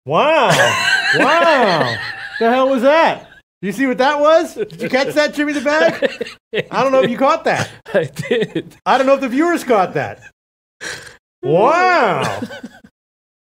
Wow. Wow. The hell was that? You see what that was? Did you catch that, Jimmy the Bag? I don't know if you caught that. I did. I don't know if the viewers caught that. Wow.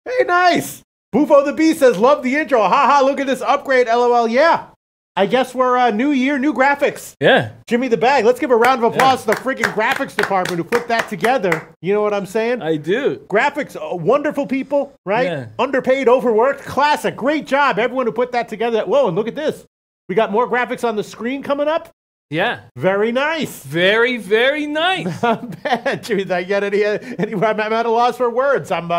Hey, nice. Bufo the Bee says, love the intro. Haha, look at this upgrade, LOL. Yeah. I guess we're new year, new graphics. Yeah. Jimmy the Bag. Let's give a round of applause to the freaking graphics department who put that together. You know what I'm saying? I do. Graphics, wonderful people, right? Yeah. Underpaid, overworked, classic. Great job. Everyone who put that together. Whoa, and look at this. We got more graphics on the screen coming up. Yeah. Very nice. Very, very nice. Not bad, Jimmy. I get any I'm at a loss for words. I'm,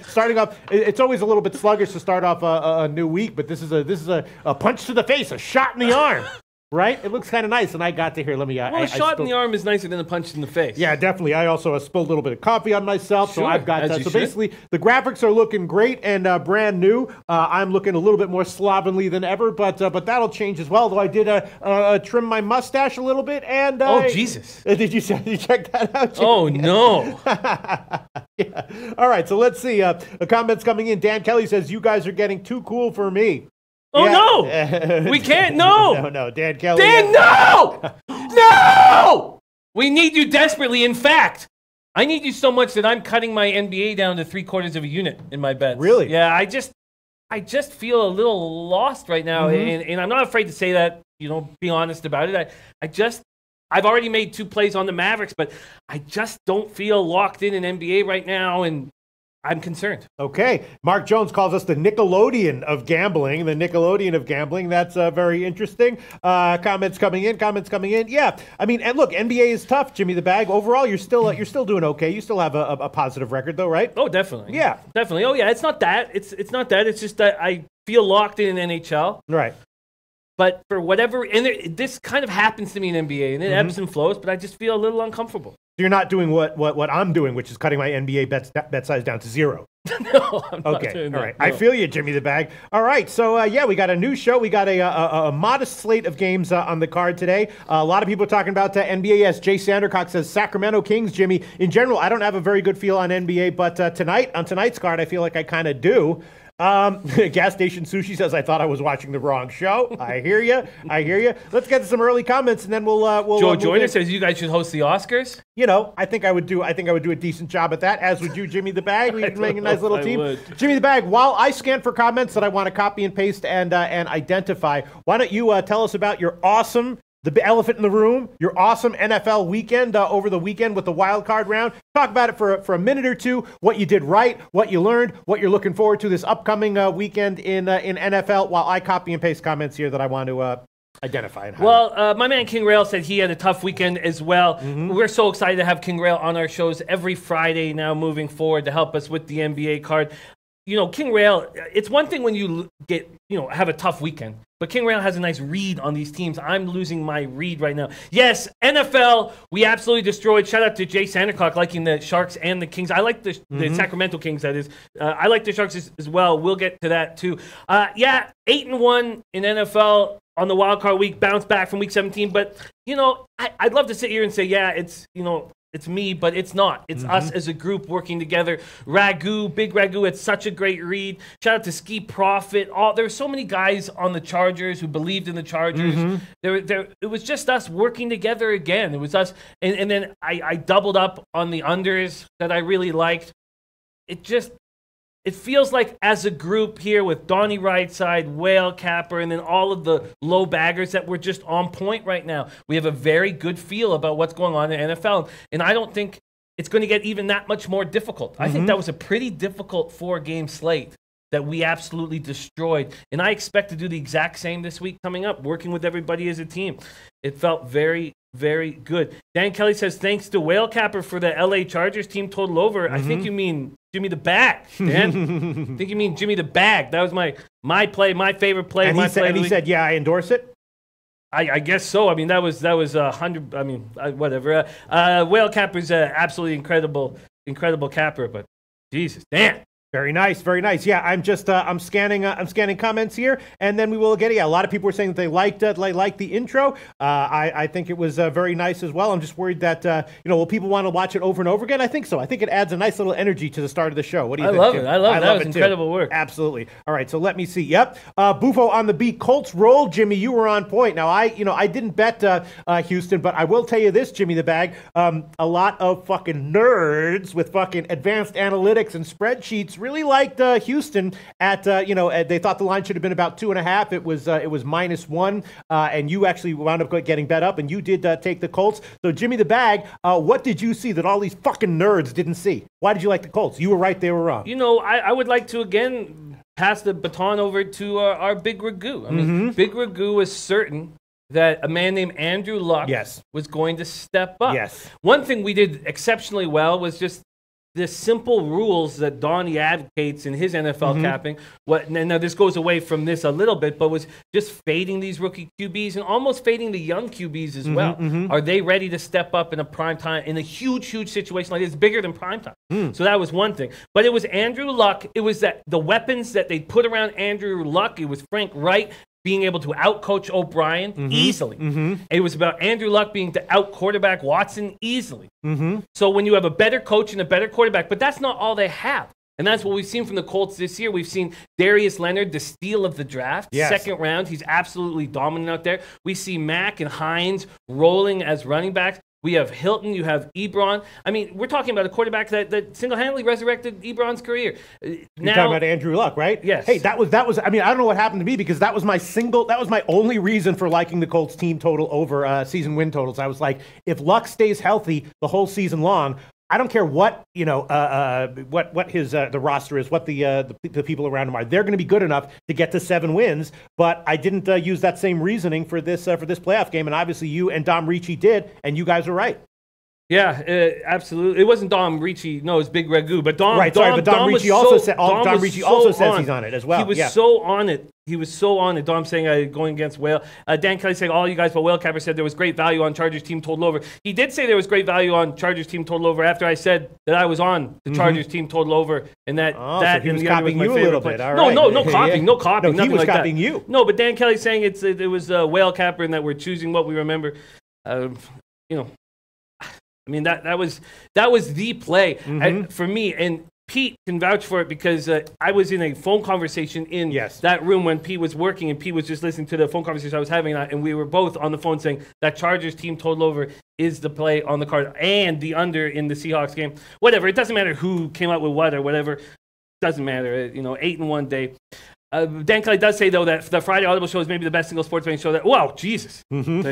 starting off. It's always a little bit sluggish to start off a new week, but this is a punch to the face, a shot in the arm. Right? It looks kind of nice, and I got to hear. Let me. Well, a shot in the arm is nicer than a punch in the face. Yeah, definitely. I also spilled a little bit of coffee on myself, so I've got that. So basically, the graphics are looking great and brand new. I'm looking a little bit more slovenly than ever, but that'll change as well. Though I did trim my mustache a little bit, and oh Jesus! Did you check that out? Jimmy? Oh no! Yeah. All right, so let's see. Comments coming in. Dan Kelly says you guys are getting too cool for me. Oh, yeah. No! We can't, no! No, Dan Kelly. Dan, no! No! We need you desperately. In fact, I need you so much that I'm cutting my NBA down to 3/4 of a unit in my bed. Really? Yeah, I just feel a little lost right now, and I'm not afraid to say that, be honest about it. I've already made 2 plays on the Mavericks, but I just don't feel locked in NBA right now, and I'm concerned. Okay. Mark Jones calls us the Nickelodeon of gambling. The Nickelodeon of gambling. That's very interesting. Comments coming in. Yeah. I mean, and look, NBA is tough, Jimmy the Bag. Overall, you're still doing okay. You still have a positive record, though, right? Oh, definitely. Yeah. Definitely. Oh, yeah. It's not that. It's not that. It's just that I feel locked in NHL. Right. But for whatever, and this kind of happens to me in NBA, and it ebbs and flows, but I just feel a little uncomfortable. So you're not doing what I'm doing, which is cutting my NBA bet size down to 0. No, I'm not doing that. All right. No. I feel you, Jimmy the Bag. All right. So, yeah, we got a new show. We got a modest slate of games on the card today. A lot of people talking about NBA. Yes, Jay Sandercock says Sacramento Kings, Jimmy. In general, I don't have a very good feel on NBA, but on tonight's card, I feel like I kind of do. Gas Station Sushi says, I thought I was watching the wrong show. I hear you. Let's get to some early comments, and then we'll Joe Joyner says you guys should host the Oscars. I think I would do a decent job at that, as would you, Jimmy the Bag. We'd make a nice little team. Jimmy the Bag, while I scan for comments that I want to copy and paste and identify, why don't you tell us about your awesome, the elephant in the room, your awesome NFL weekend over the weekend with the wild card round. Talk about it for a minute or two, what you did right, what you learned, what you're looking forward to this upcoming weekend in NFL, while I copy and paste comments here that I want to identify. And well, my man King Rail said he had a tough weekend as well. We're so excited to have King Rail on our shows every Friday now moving forward to help us with the NBA card. King Rail, it's one thing when you have a tough weekend, but King Rail has a nice read on these teams. I'm losing my read right now. Yes, NFL, we absolutely destroyed. Shout out to Jay Sandercock liking the Sharks and the Kings. I like the Sacramento Kings, that is. I like the Sharks as well. We'll get to that too. 8-1 in NFL on the wild card week, bounce back from week 17. But, I'd love to sit here and say, yeah, it's me, but it's not. It's us as a group working together. Big Ragu, it's such a great read. Shout out to Ski Profit. There were so many guys on the Chargers who believed in the Chargers. It was just us working together again. It was us. And then I doubled up on the unders that I really liked. it feels like as a group here with Donnie Rightside, Whale Capper, and then all of the low baggers that we're just on point right now. We have a very good feel about what's going on in the NFL. And I don't think it's going to get even that much more difficult. I think that was a pretty difficult 4-game slate that we absolutely destroyed. And I expect to do the exact same this week coming up, working with everybody as a team. It felt very, very good. Dan Kelly says, thanks to Whale Capper for the LA Chargers team total over. I think you mean Jimmy the Bag, Dan. I think you mean Jimmy the Bag. That was my play, my favorite play. And he said, yeah, I endorse it. I guess so. I mean, that was 100. I mean, whatever. Whale Capper's absolutely incredible capper, but Jesus, Dan. Very nice, very nice. Yeah, I'm just I'm scanning comments here, and then we will get. Yeah, a lot of people were saying that they liked the intro. I think it was very nice as well. I'm just worried that will people want to watch it over and over again? I think so. I think it adds a nice little energy to the start of the show. What do you think? I love it. I love it. That was incredible work. Absolutely. All right, so let me see. Yep, Bufo on the beat. Colts roll, Jimmy. You were on point. Now I didn't bet Houston, but I will tell you this, Jimmy the Bag. A lot of fucking nerds with fucking advanced analytics and spreadsheets really liked Houston at they thought the line should have been about 2.5. It was -1, and you actually wound up getting bet up, and you did take the Colts. So Jimmy the Bag, what did you see that all these fucking nerds didn't see? Why did you like the Colts? You were right, they were wrong. I would like to again pass the baton over to our Big Ragu. I mean, Big Ragu was certain that a man named Andrew Luck was going to step up. Yes. One thing we did exceptionally well was just the simple rules that Donnie advocates in his NFL capping. Now this goes away from this a little bit, but was just fading these rookie QBs and almost fading the young QBs as well. Are they ready to step up in a prime time, in a huge situation like this, bigger than prime time? So that was one thing. But it was Andrew Luck. It was that the weapons that they put around Andrew Luck. It was Frank Wright being able to outcoach O'Brien easily. It was about Andrew Luck being to out-quarterback Watson easily. So when you have a better coach and a better quarterback, but that's not all they have. And that's what we've seen from the Colts this year. We've seen Darius Leonard, the steal of the draft, second round. He's absolutely dominant out there. We see Mack and Hines rolling as running backs. We have Hilton, you have Ebron. I mean, we're talking about a quarterback that single-handedly resurrected Ebron's career. You're talking about Andrew Luck, right? Yes. Hey, that was. I mean, I don't know what happened to me because that was my only reason for liking the Colts team total over season win totals. I was like, if Luck stays healthy the whole season long, I don't care what what his the roster is, what the people around him are. They're going to be good enough to get to 7 wins. But I didn't use that same reasoning for this playoff game, and obviously you and Dom Ricci did, and you guys are right. Yeah, absolutely. It wasn't Dom Ricci. No, it's Big Ragu. But Dom, right? Sorry, but Dom Ricci also says he's on it as well. He was so on it. He was so on it. Dom saying going against Whale. Dan Kelly saying all you guys, but Whale Capper said there was great value on Chargers team total over. He did say there was great value on Chargers team total over after I said that I was on the Chargers team total over, and that so he was copying you a little bit. All right. No copying. No, he was like copying that. you. No, but Dan Kelly saying it was Whale Capper and that we're choosing what we remember. I mean, that was the play for me, and Pete can vouch for it because I was in a phone conversation in that room when Pete was working, and Pete was just listening to the phone conversation I was having, and we were both on the phone saying that Chargers team total over is the play on the card, and the under in the Seahawks game. Whatever, it doesn't matter who came out with what or whatever. Doesn't matter. 8-1 day. Dan Kelly does say, though, that the Friday Audible show is maybe the best single sports betting show that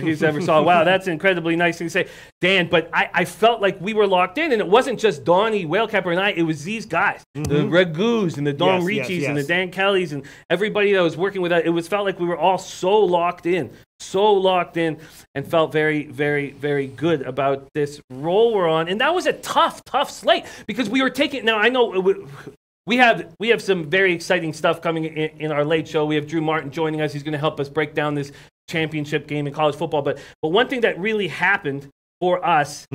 he's ever saw. Wow, that's an incredibly nice thing to say, Dan. But I felt like we were locked in, and it wasn't just Donnie, Whale Capper, and I. It was these guys, the Ragus and the Dom Ricci's and the Dan Kellys and everybody that was working with that. It felt like we were all so locked in, and felt very, very, very good about this roll we're on. And that was a tough slate because we were taking. Now I know. We have some very exciting stuff coming in our late show. We have Drew Martin joining us. He's going to help us break down this championship game in college football. But one thing that really happened for us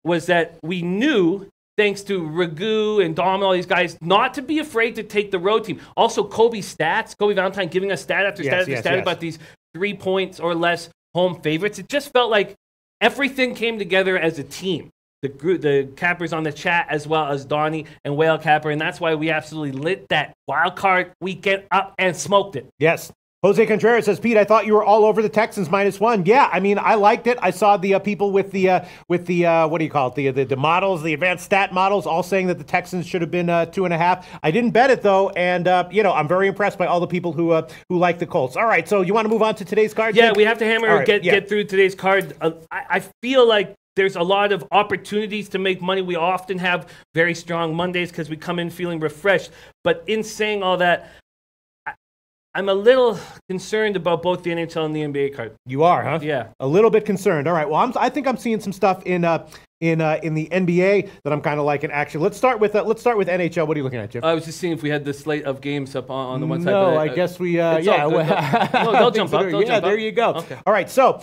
was that we knew, thanks to Ragu and Dom and all these guys, not to be afraid to take the road team. Also, Kobe Valentine giving us stat after stat about these 3 points or less home favorites. It just felt like everything came together as a team. The cappers on the chat, as well as Donnie and Whale Capper, and that's why we absolutely lit that wild card weekend up and smoked it. Yes. Jose Contreras says, Pete, I thought you were all over the Texans -1. Yeah, I mean, I liked it. I saw the people with the what do you call it? The models, the advanced stat models, all saying that the Texans should have been 2.5. I didn't bet it though, and I'm very impressed by all the people who like the Colts. All right, so you want to move on to today's card? Yeah, Jake? we have to hammer get through today's card. I feel like there's a lot of opportunities to make money. We often have very strong Mondays because we come in feeling refreshed. But in saying all that, I'm a little concerned about both the NHL and the NBA card. You are, huh? Yeah. A little bit concerned. All right. Well, I think I'm seeing some stuff in the NBA that I'm kind of liking. Actually, let's start with NHL. What are you looking at, Jim? I was just seeing if we had the slate of games up on the one side. No, I guess we. No, they'll jump up. There you go. Okay. All right. So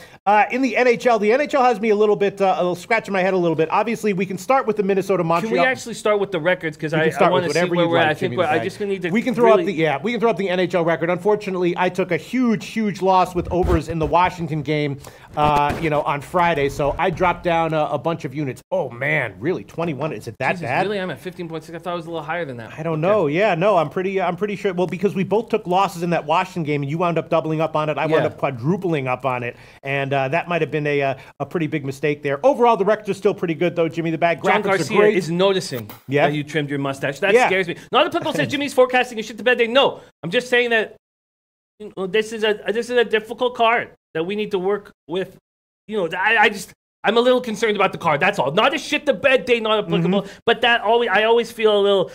in the NHL has me a little scratching my head a little bit. Obviously, we can start with the Minnesota Montreal. Can we actually start with the records? Because I want to see where we're at. I think I just need to. We can throw up the NHL record. Unfortunately, I took a huge loss with overs in the Washington game, on Friday. So I dropped down a bunch of units. Oh man, really? 21? Is it that bad? Really? I'm at 15.6. I thought it was a little higher than that. I don't know. Yeah, no, I'm pretty sure. Well, because we both took losses in that Washington game, and you wound up doubling up on it. I wound up quadrupling up on it, and that might have been a pretty big mistake there. Overall, the records are still pretty good, though. Jimmy the Bag John graphics Garcia are great. is noticing that you trimmed your mustache. That scares me. Not that people say Jimmy's forecasting a shit to bed day. No, I'm just saying that this is a difficult card that we need to work with. I'm a little concerned about the card. That's all. Not a shit the bed day, not applicable. But I always feel a little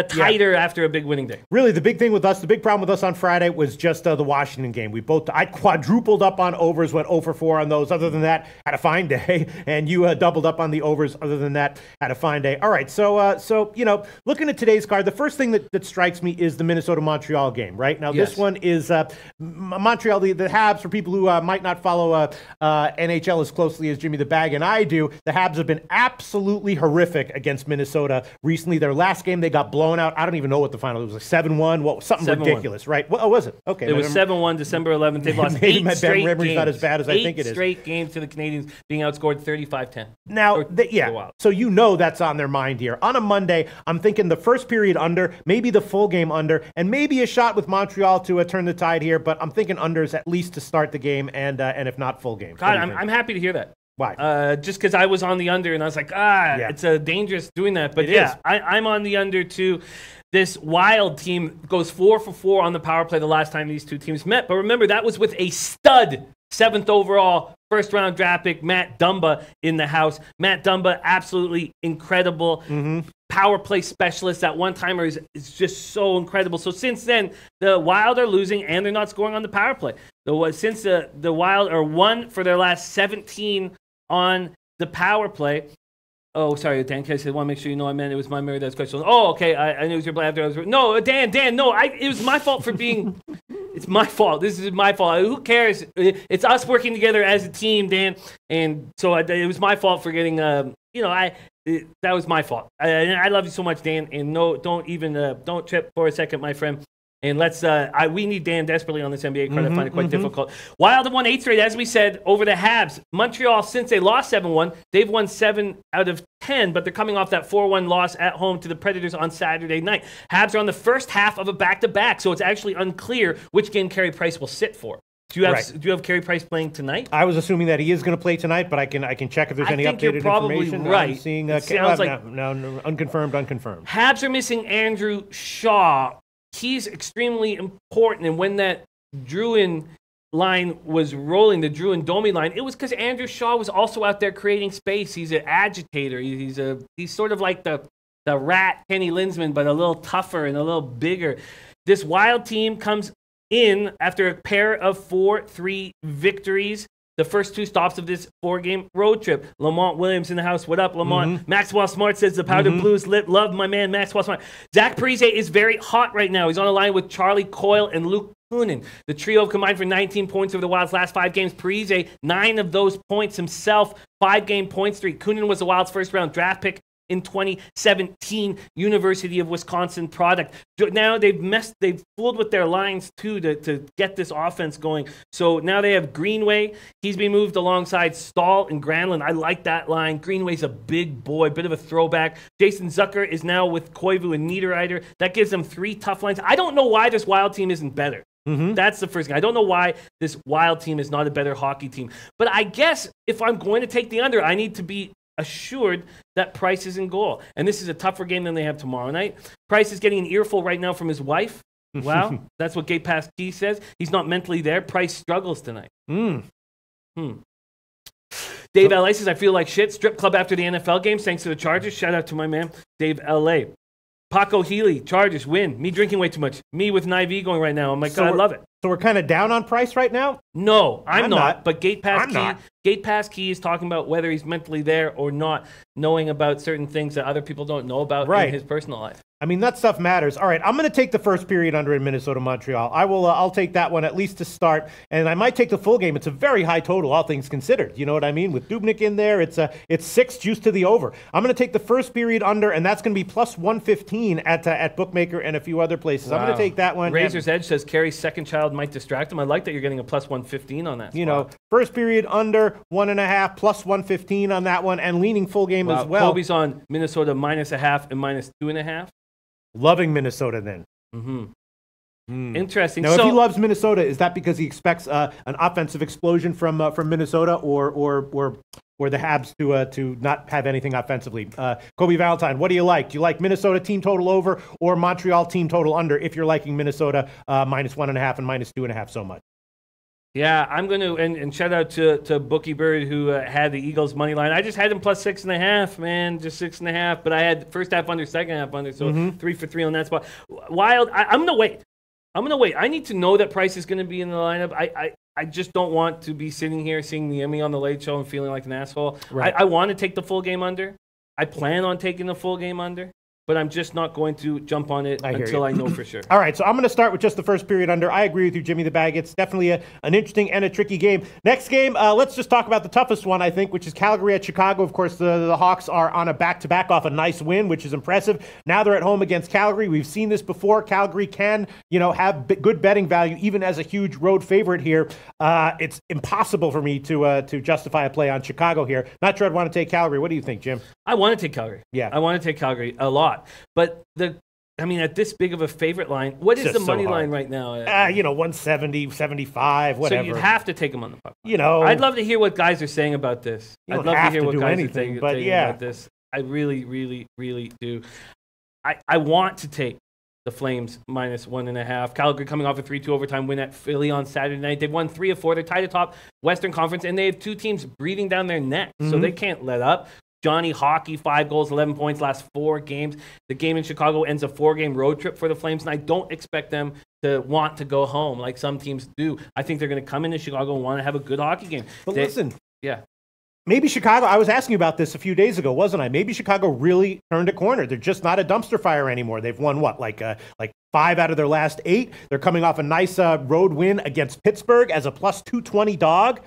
tighter after a big winning day. Really, the big problem with us on Friday was just the Washington game. I quadrupled up on overs, went 0 for 4 on those. Other than that, had a fine day, and you doubled up on the overs. Other than that, had a fine day. All right, so looking at today's card, the first thing that strikes me is the Minnesota-Montreal game. Right now, this one is Montreal. The Habs, for people who might not follow NHL as closely as Jimmy the Bag and I do, the Habs have been absolutely horrific against Minnesota recently. Their last game, they got blown out. I don't even know what the final was. Like 7-1. What? Something 7-1. Ridiculous, right? Well, was it? Okay. It was 7-1, December 11th. They've lost 8 straight games. Not as bad as I think it is. 8 straight games to the Canadians, being outscored 35-10. Now, so that's on their mind here. On a Monday, I'm thinking the first period under, maybe the full game under, and maybe a shot with Montreal to turn the tide here, but I'm thinking unders at least to start the game, and if not, full game. God, I'm happy to hear that. Why? Just because I was on the under and I was like, it's dangerous doing that. But I'm on the under too. This Wild team goes 4 for 4 on the power play the last time these two teams met. But remember, that was with a stud 7th overall first-round draft pick, Matt Dumba, in the house. Matt Dumba, absolutely incredible. Power play specialist. That one-timer is just so incredible. So since then, the Wild are losing and they're not scoring on the power play. Since the Wild are 1 for their last 17 on the power play. Oh, sorry, Dan. I said, I want to make sure you know I meant it was my memory that's question. Oh, okay. I knew it was your bladder. No, Dan, no. It was my fault for being. It's my fault. This is my fault. Who cares? It's us working together as a team, Dan. And so it was my fault for getting. That was my fault. I love you so much, Dan. And no, don't trip for a second, my friend. And we need Dan desperately on this NBA card. I find it quite difficult. Wild have won 8 straight, as we said, over the Habs. Montreal, since they lost 7-1, they've won 7 out of 10, but they're coming off that 4-1 loss at home to the Predators on Saturday night. Habs are on the first half of a back-to-back, so it's actually unclear which game Carey Price will sit for. Do you have Carey Price playing tonight? I was assuming that he is going to play tonight, but I can check if there's any updated you're probably information. Right. I'm seeing no, unconfirmed. Habs are missing Andrew Shaw. He's extremely important, and when that Druin line was rolling, the Druin Domi line, it was because Andrew Shaw was also out there creating space. He's an agitator. He's sort of like the rat Kenny Linsman, but a little tougher and a little bigger. This Wild team comes in after a pair of 4-3 victories. The first 2 stops of this 4-game road trip. Lamont Williams in the house. What up, Lamont? Maxwell Smart says the powder blues lit. Love my man, Maxwell Smart. Zach Parise is very hot right now. He's on the line with Charlie Coyle and Luke Kunin. The trio combined for 19 points over the Wild's last 5 games. Parise, 9 of those points himself. 5-game point streak. Kunin was the Wild's first-round draft pick in 2017, University of Wisconsin product. Now they've fooled with their lines too to get this offense going. So now they have Greenway. He's being moved alongside Stahl and Granlund. I like that line. Greenway's a big boy, bit of a throwback. Jason Zucker is now with Koivu and Niederreiter. That gives them 3 tough lines. I don't know why this Wild team isn't better. That's the first thing. I don't know why this Wild team is not a better hockey team. But I guess if I'm going to take the under, I need to be assured that Price is in goal. And this is a tougher game than they have tomorrow night. Price is getting an earful right now from his wife. Wow, that's what Gate Pass Key says. He's not mentally there. Price struggles tonight. Dave L.A. says, I feel like shit. Strip club after the NFL games. Thanks to the Chargers. Shout out to my man, Dave L.A. Paco Healy, Chargers win. Me drinking way too much. Me with an IV going right now. I'm like, I love it. So we're kind of down on Price right now? No, I'm not. But Gate Pass Key is talking about whether he's mentally there or not, knowing about certain things that other people don't know about in his personal life. I mean, that stuff matters. All right, I'm going to take the first period under in Minnesota-Montreal. I'll take that one at least to start, and I might take the full game. It's a very high total, all things considered. You know what I mean? With Dubnyk in there, it's 6 juice to the over. I'm going to take the first period under, and that's going to be plus 115 at Bookmaker and a few other places. Wow. I'm going to take that one. Razor's Edge says Carey's second child might distract him. I like that you're getting a plus 115 on that spot. You know, first period under 1.5, plus 115 on that one, and leaning full game as well. Kobe's on Minnesota -0.5 and -2.5. Loving Minnesota then. Interesting. Now, if he loves Minnesota, is that because he expects an offensive explosion from Minnesota, or the Habs to not have anything offensively? Kobe Valentine, what do you like? Do you like Minnesota team total over or Montreal team total under? If you're liking Minnesota -1.5 and -2.5 so much. Yeah, I'm going to, and shout out to Bookie Bird who had the Eagles money line. I just had him plus 6.5, man, just 6.5. But I had first half under, second half under, so 3 for 3 on that spot. Wild, I'm going to wait. I need to know that Price is going to be in the lineup. I just don't want to be sitting here seeing the Emmy on the Late Show and feeling like an asshole. Right. I want to take the full game under. I plan on taking the full game under. But I'm just not going to jump on it until I know for sure. All right, so I'm going to start with just the first period under. I agree with you, Jimmy the Bag. It's definitely an interesting and a tricky game. Next game, let's just talk about the toughest one, I think, which is Calgary at Chicago. Of course, the Hawks are on a back-to-back off a nice win, which is impressive. Now they're at home against Calgary. We've seen this before. Calgary can, have good betting value, even as a huge road favorite here. It's impossible for me to justify a play on Chicago here. Not sure I'd want to take Calgary. What do you think, Jim? I want to take Calgary. Yeah. I want to take Calgary a lot. But at this big of a favorite line, what is the money line right now? 170, 75, whatever. So you'd have to take them on the puck. I'd love to hear what guys are saying about this. I'd love to hear what guys are saying about this. I really, really, really do. I want to take the Flames -1.5. Calgary coming off a 3-2 overtime win at Philly on Saturday night. They've won 3 of 4. They're tied atop Western Conference, and they have 2 teams breathing down their neck, so they can't let up. Johnny Hockey, 5 goals, 11 points, last 4 games. The game in Chicago ends a 4-game road trip for the Flames, and I don't expect them to want to go home like some teams do. I think they're going to come into Chicago and want to have a good hockey game. But listen. Yeah. Maybe Chicago, I was asking you about this a few days ago, wasn't I? Maybe Chicago really turned a corner. They're just not a dumpster fire anymore. They've won, like 5 out of their last 8. They're coming off a nice road win against Pittsburgh as a plus 220 dog.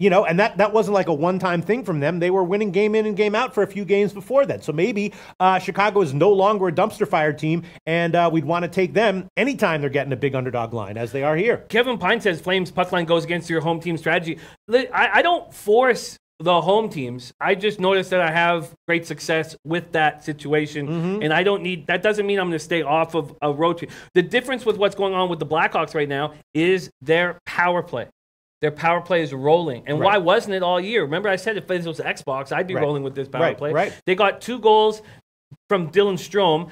And that wasn't like a one-time thing from them. They were winning game in and game out for a few games before that. So maybe Chicago is no longer a dumpster fire team, and we'd want to take them anytime they're getting a big underdog line, as they are here. Kevin Pine says Flames puck line goes against your home team strategy. I don't force the home teams. I just noticed that I have great success with that situation, and I don't need. That doesn't mean I'm going to stay off of a road trip. The difference with what's going on with the Blackhawks right now is their power play. Their power play is rolling. And why wasn't it all year? Remember I said if this was Xbox, I'd be rolling with this power play. Right. They got 2 goals from Dylan Strome.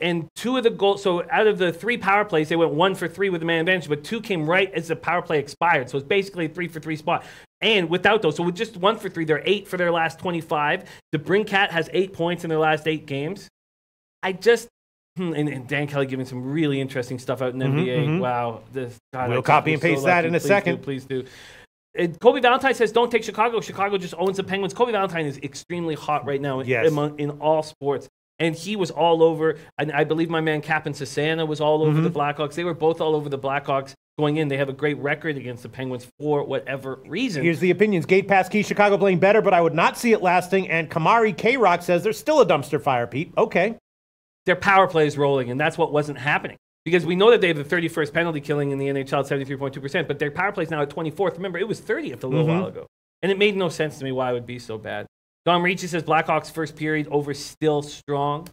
And 2 of the goals, so out of the 3 power plays, they went 1 for 3 with the man advantage, but 2 came right as the power play expired. So it's basically a 3 for 3 spot. And without those, so with just 1 for 3, they're 8 for their last 25. The Brinkat has 8 points in their last 8 games. And Dan Kelly giving some really interesting stuff out in NBA. Wow. We'll copy and paste that in a second. Please do. And Kobe Valentine says, don't take Chicago. Chicago just owns the Penguins. Kobe Valentine is extremely hot right now in all sports. And he was all over. And I believe my man Captain Sassana was all over the Blackhawks. They were both all over the Blackhawks going in. They have a great record against the Penguins for whatever reason. Here's the opinions. Gate Pass Key, Chicago playing better, but I would not see it lasting. And Kamari K-Rock says they're still a dumpster fire, Pete. Okay. Their power play is rolling, and that's what wasn't happening. Because we know that they have the 31st penalty killing in the NHL at 73.2%, but their power play is now at 24th. Remember, it was 30th a little while ago. And it made no sense to me why it would be so bad. Dom Ricci says Blackhawks first period over still strong.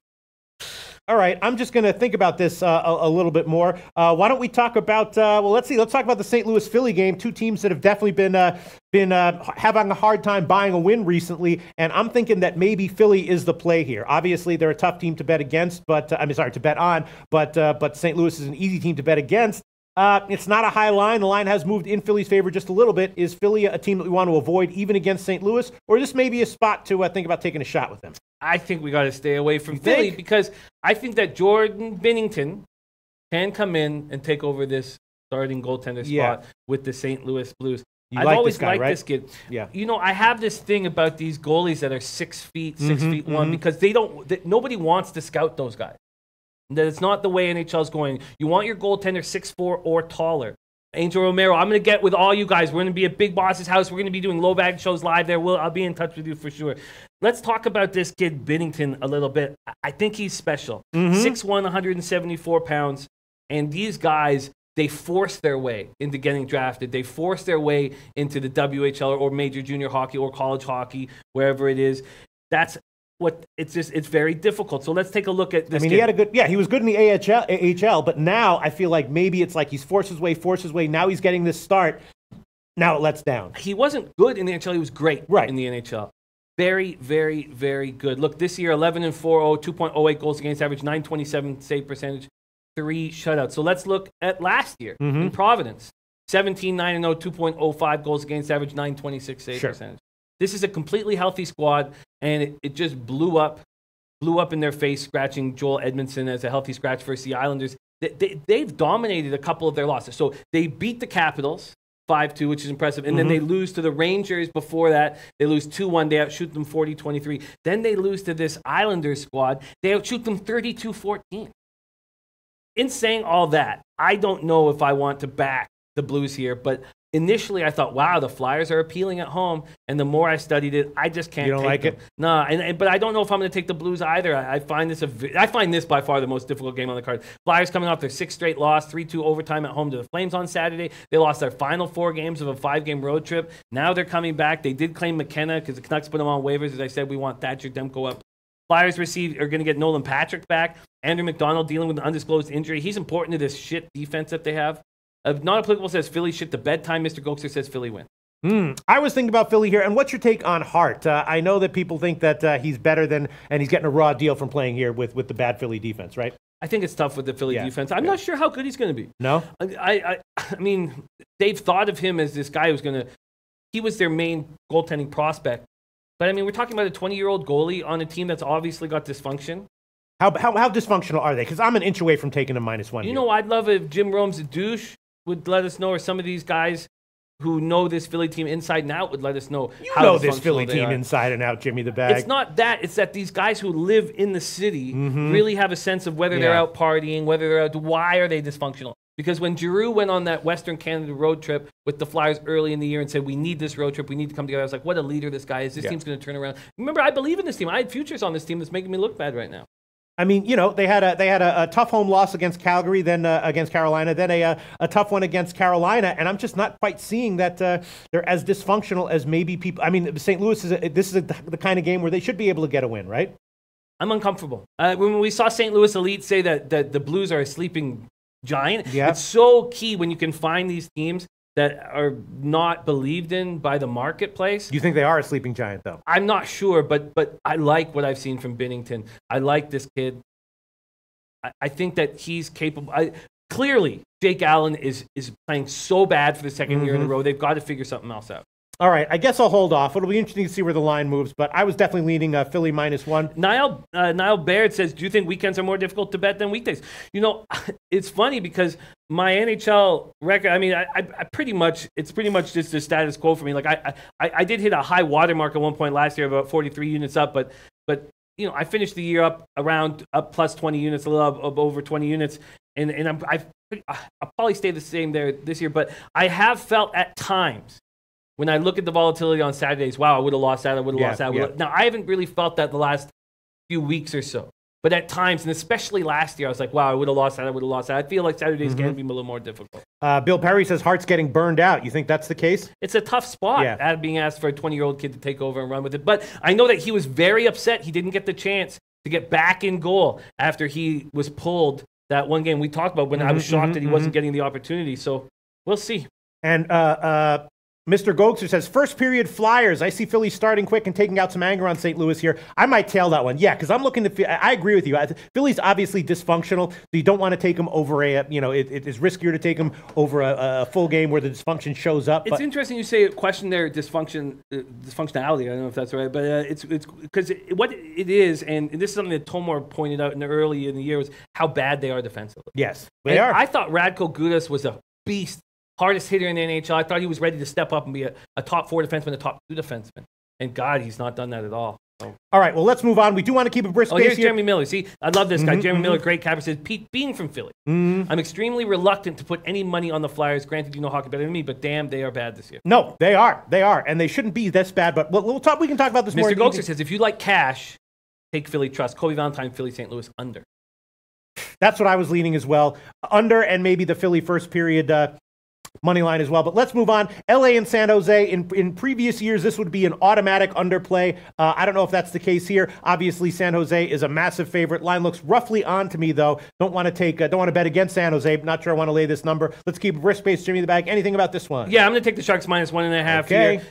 All right, I'm just going to think about this a little bit more. Why don't we talk about? Let's see. Let's talk about the St. Louis Philly game. Two teams that have definitely been having a hard time buying a win recently, and I'm thinking that maybe Philly is the play here. Obviously, they're a tough team to bet against, but to bet on. But St. Louis is an easy team to bet against. It's not a high line. The line has moved in Philly's favor just a little bit. Is Philly a team that we want to avoid even against St. Louis, or is this maybe a spot to think about taking a shot with them? I think we got to stay away from Philly because I think that Jordan Binnington can come in and take over this starting goaltender spot with the St. Louis Blues. I've always liked this kid. Yeah. You know, I have this thing about these goalies that are 6 feet, 6 feet 1, because nobody wants to scout those guys. That it's not the way NHL is going. You want your goaltender 6'4" or taller. Angel Romero, I'm going to get with all you guys. We're going to be at Big Boss's house. We're going to be doing low bag shows live there. I'll be in touch with you for sure. Let's talk about this kid Binnington a little bit. I think he's special. 6'1", 174 pounds. And these guys, they force their way into getting drafted. They force their way into the WHL or major junior hockey or college hockey, wherever it is. It's very difficult. So let's take a look at this. He was good in the AHL, but now I feel like maybe it's like he's forced his way. Now he's getting this start. Now it lets down. He wasn't good in the NHL. He was great in the NHL. Very, very, very good. Look, this year, 11-4-0, 2.08 goals against average, 927 save percentage, 3 shutouts. So let's look at last year in Providence. 17-9-0, 2.05 goals against average, 926 save percentage. This is a completely healthy squad, and it just blew up in their face, scratching Joel Edmondson as a healthy scratch versus the Islanders. They've dominated a couple of their losses. So they beat the Capitals 5-2, which is impressive, and then they lose to the Rangers before that. They lose 2-1. They outshoot them 40-23. Then they lose to this Islanders squad. They outshoot them 32-14. In saying all that, I don't know if I want to back the Blues here, but initially, I thought, wow, the Flyers are appealing at home. And the more I studied it, I just can't take them. You don't like it? No, but I don't know if I'm going to take the Blues either. I find this by far the most difficult game on the card. Flyers coming off their 6th straight loss, 3-2 overtime at home to the Flames on Saturday. They lost their final 4 games of a 5-game road trip. Now they're coming back. They did claim McKenna because the Canucks put them on waivers. As I said, we want Thatcher Demko up. Flyers are going to get Nolan Patrick back. Andrew McDonald dealing with an undisclosed injury. He's important to this shit defense that they have. Not applicable says Philly shit the bedtime. Mr. Gokster says Philly win. I was thinking about Philly here. And what's your take on Hart? I know that people think that he's better and he's getting a raw deal from playing here with the bad Philly defense, right? I think it's tough with the Philly defense. I'm not sure how good he's going to be. No? I mean, they've thought of him as this guy he was their main goaltending prospect. But I mean, we're talking about a 20-year-old goalie on a team that's obviously got dysfunction. How dysfunctional are they? Because I'm an inch away from taking a -1. You know, I'd love if Jim Rome's a douche would let us know, or some of these guys who know this Philly team inside and out would let us know. You know this Philly team inside and out, Jimmy the Bag. It's not that. It's that these guys who live in the city really have a sense of whether they're out partying, whether they're out. Why are they dysfunctional? Because when Giroux went on that Western Canada road trip with the Flyers early in the year and said, we need this road trip, we need to come together, I was like, what a leader this guy is. This team's going to turn around. Remember, I believe in this team. I had futures on this team that's making me look bad right now. I mean, you know, they had a tough home loss against Calgary, then against Carolina, then a tough one against Carolina, and I'm just not quite seeing that they're as dysfunctional as maybe people. I mean, St. Louis is the kind of game where they should be able to get a win, right? I'm uncomfortable. When we saw St. Louis Elite say that the Blues are a sleeping giant, it's so key when you can find these teams that are not believed in by the marketplace. Do you think they are a sleeping giant, though? I'm not sure, but I like what I've seen from Binnington. I like this kid. I think that he's capable. Clearly, Jake Allen is playing so bad for the second year in a row. They've got to figure something else out. All right, I guess I'll hold off. It'll be interesting to see where the line moves, but I was definitely leaning Philly -1. Niall Baird says, do you think weekends are more difficult to bet than weekdays? You know, it's funny because my NHL record, I mean, it's pretty much just the status quo for me. Like, I did hit a high watermark at one point last year, about 43 units up, but you know, I finished the year up plus 20 units, a little up over 20 units, and I'll probably stay the same there this year, but I have felt at times, when I look at the volatility on Saturdays, wow, I would have lost that, I would have lost that. Now, I haven't really felt that the last few weeks or so. But at times, and especially last year, I was like, wow, I would have lost that, I would have lost that. I feel like Saturdays can be a little more difficult. Bill Perry says Hart's getting burned out. You think that's the case? It's a tough spot, being asked for a 20-year-old kid to take over and run with it. But I know that he was very upset he didn't get the chance to get back in goal after he was pulled that one game we talked about when I was shocked that he wasn't getting the opportunity. So we'll see. And Mr. Gokster says, first period Flyers. I see Philly starting quick and taking out some anger on St. Louis here. I might tail that one. Yeah, because I'm looking to, I agree with you. Philly's obviously dysfunctional, so you don't want to take them over it is riskier to take them over a full game where the dysfunction shows up. It's interesting you say question their dysfunctionality. I don't know if that's right, but it's because what it is, and this is something that Tomor pointed out early in the year, was how bad they are defensively. Yes, they are. I thought Radko Gudas was a beast. Hardest hitter in the NHL. I thought he was ready to step up and be a top 4 defenseman, a top 2 defenseman. And God, he's not done that at all. So. All right, well, let's move on. We do want to keep a brisk pace here's here. Jeremy Miller. See, I love this guy. Jeremy Miller, great capper, says, Pete Bean from Philly. I'm extremely reluctant to put any money on the Flyers. Granted, you know hockey better than me, but damn, they are bad this year. No, they are. They are. And they shouldn't be this bad, but we can talk about this more. Mr. Gokster says, if you like cash, take Philly trust. Kobe Valentine, Philly, St. Louis, under. That's what I was leaning as well. Under, and maybe the Philly first period money line as well. But let's move on. LA and San Jose. In previous years, this would be an automatic underplay. I don't know if that's the case here. Obviously, San Jose is a massive favorite. Line looks roughly on to me, though. Don't want to bet against San Jose. Not sure I want to lay this number. Let's keep risk based. Jimmy the Bag. Anything about this one? Yeah, I'm going to take the Sharks minus 1.5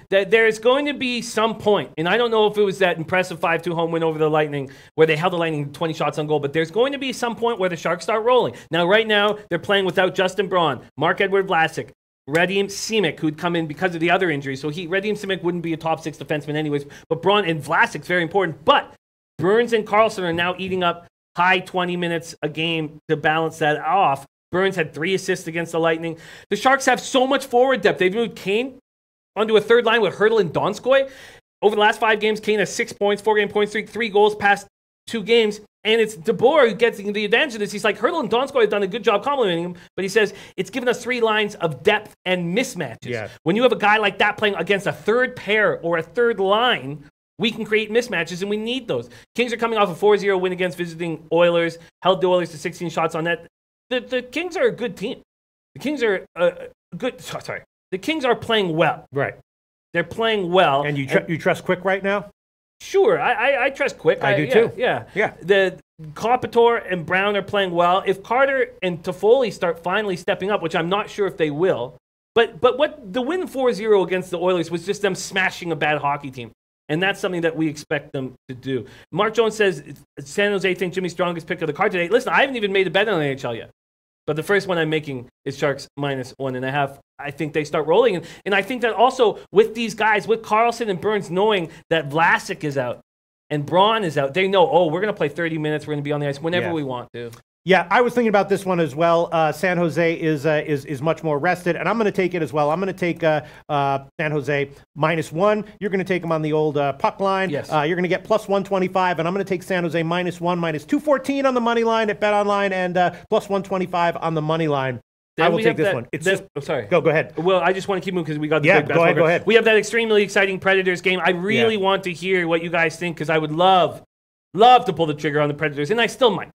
here. There's going to be some point, and I don't know if it was that impressive 5-2 home win over the Lightning where they held the Lightning 20 shots on goal, but there's going to be some point where the Sharks start rolling. Now, right now, they're playing without Justin Braun, Mark-Edward Vlasic, Radim Simic, who'd come in because of the other injury. So Radim Simic wouldn't be a top 6 defenseman anyways. But Braun and Vlasic's very important. But Burns and Karlsson are now eating up high 20 minutes a game to balance that off. Burns had 3 assists against the Lightning. The Sharks have so much forward depth. They've moved Kane onto a third line with Hertl and Donskoy. Over the last 5 games, Kane has 6 points, 4 game points, 3 goals past 2 games. And it's DeBoer who gets the advantage of this. He's like, Hertl and Donskoy have done a good job complimenting him, but he says it's given us 3 lines of depth and mismatches. Yeah. When you have a guy like that playing against a third pair or a third line, we can create mismatches, and we need those. Kings are coming off a 4-0 win against visiting Oilers, held the Oilers to 16 shots on net. The Kings are a good team. The Kings are The Kings are playing well. Right. They're playing well. And you trust Quick right now? Sure, I trust Quick. I do too. Yeah. The Kopitar and Brown are playing well. If Carter and Toffoli start finally stepping up, which I'm not sure if they will, but what the win 4-0 against the Oilers was just them smashing a bad hockey team. And that's something that we expect them to do. Mark Jones says San Jose think Jimmy's strongest pick of the card today. Listen, I haven't even made a bet on the NHL yet. But the first one I'm making is Sharks minus 1.5. I think they start rolling. And I think that also with these guys, with Karlsson and Burns knowing that Vlasic is out and Braun is out, they know, we're going to play 30 minutes. We're going to be on the ice whenever we want to. Yeah, I was thinking about this one as well. San Jose is much more rested, and I'm going to take it as well. I'm going to take San Jose -1. You're going to take them on the old puck line. Yes. You're going to get +125, and I'm going to take San Jose -1, -214 on the money line at BetOnline, and +125 on the money line. I will take this one. Sorry. Go ahead. Well, I just want to keep moving because we got the big basketball. Go ahead. We have that extremely exciting Predators game. I really want to hear what you guys think because I would love to pull the trigger on the Predators, and I still might.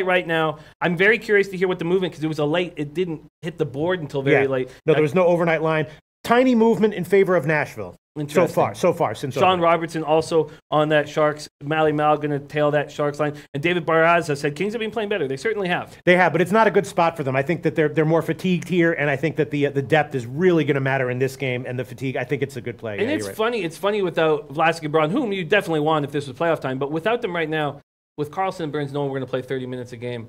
Right now. I'm very curious to hear what the movement, because it was it didn't hit the board until very late. No, there was no overnight line. Tiny movement in favor of Nashville. So far since Sean Robertson also on that Sharks. Mally Mal going to tail that Sharks line. And David Barraza said Kings have been playing better. They certainly have. They have, but it's not a good spot for them. I think that they're more fatigued here, and I think that the depth is really going to matter in this game, and the fatigue, I think it's a good play. And it's funny. It's funny without Vlasic and Braun, whom you definitely want if this was playoff time, but without them right now, with Karlsson and Burns knowing we're going to play 30 minutes a game,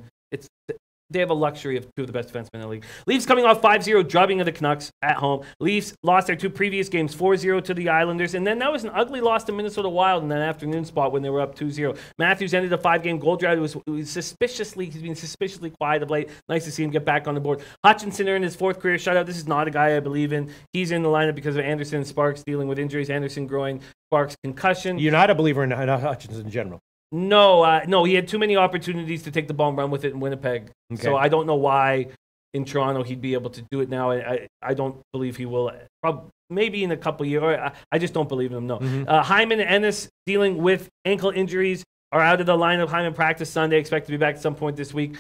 they have a luxury of 2 of the best defensemen in the league. Leafs coming off 5-0 drubbing of the Canucks at home. Leafs lost their 2 previous games, 4-0 to the Islanders, and then that was an ugly loss to Minnesota Wild in that afternoon spot when they were up 2-0. Matthews ended a 5-game goal drought. He's been suspiciously quiet of late. Nice to see him get back on the board. Hutchinson earned his 4th career shutout. This is not a guy I believe in. He's in the lineup because of Anderson and Sparks dealing with injuries. Anderson groin, Sparks concussion. You're not a believer in Hutchinson in general? No, he had too many opportunities to take the ball and run with it in Winnipeg. Okay. So I don't know why in Toronto he'd be able to do it now. I don't believe he will. Maybe in a couple years. I just don't believe in him, no. Hyman and Ennis dealing with ankle injuries are out of the lineup. Hyman practiced Sunday, expect to be back at some point this week.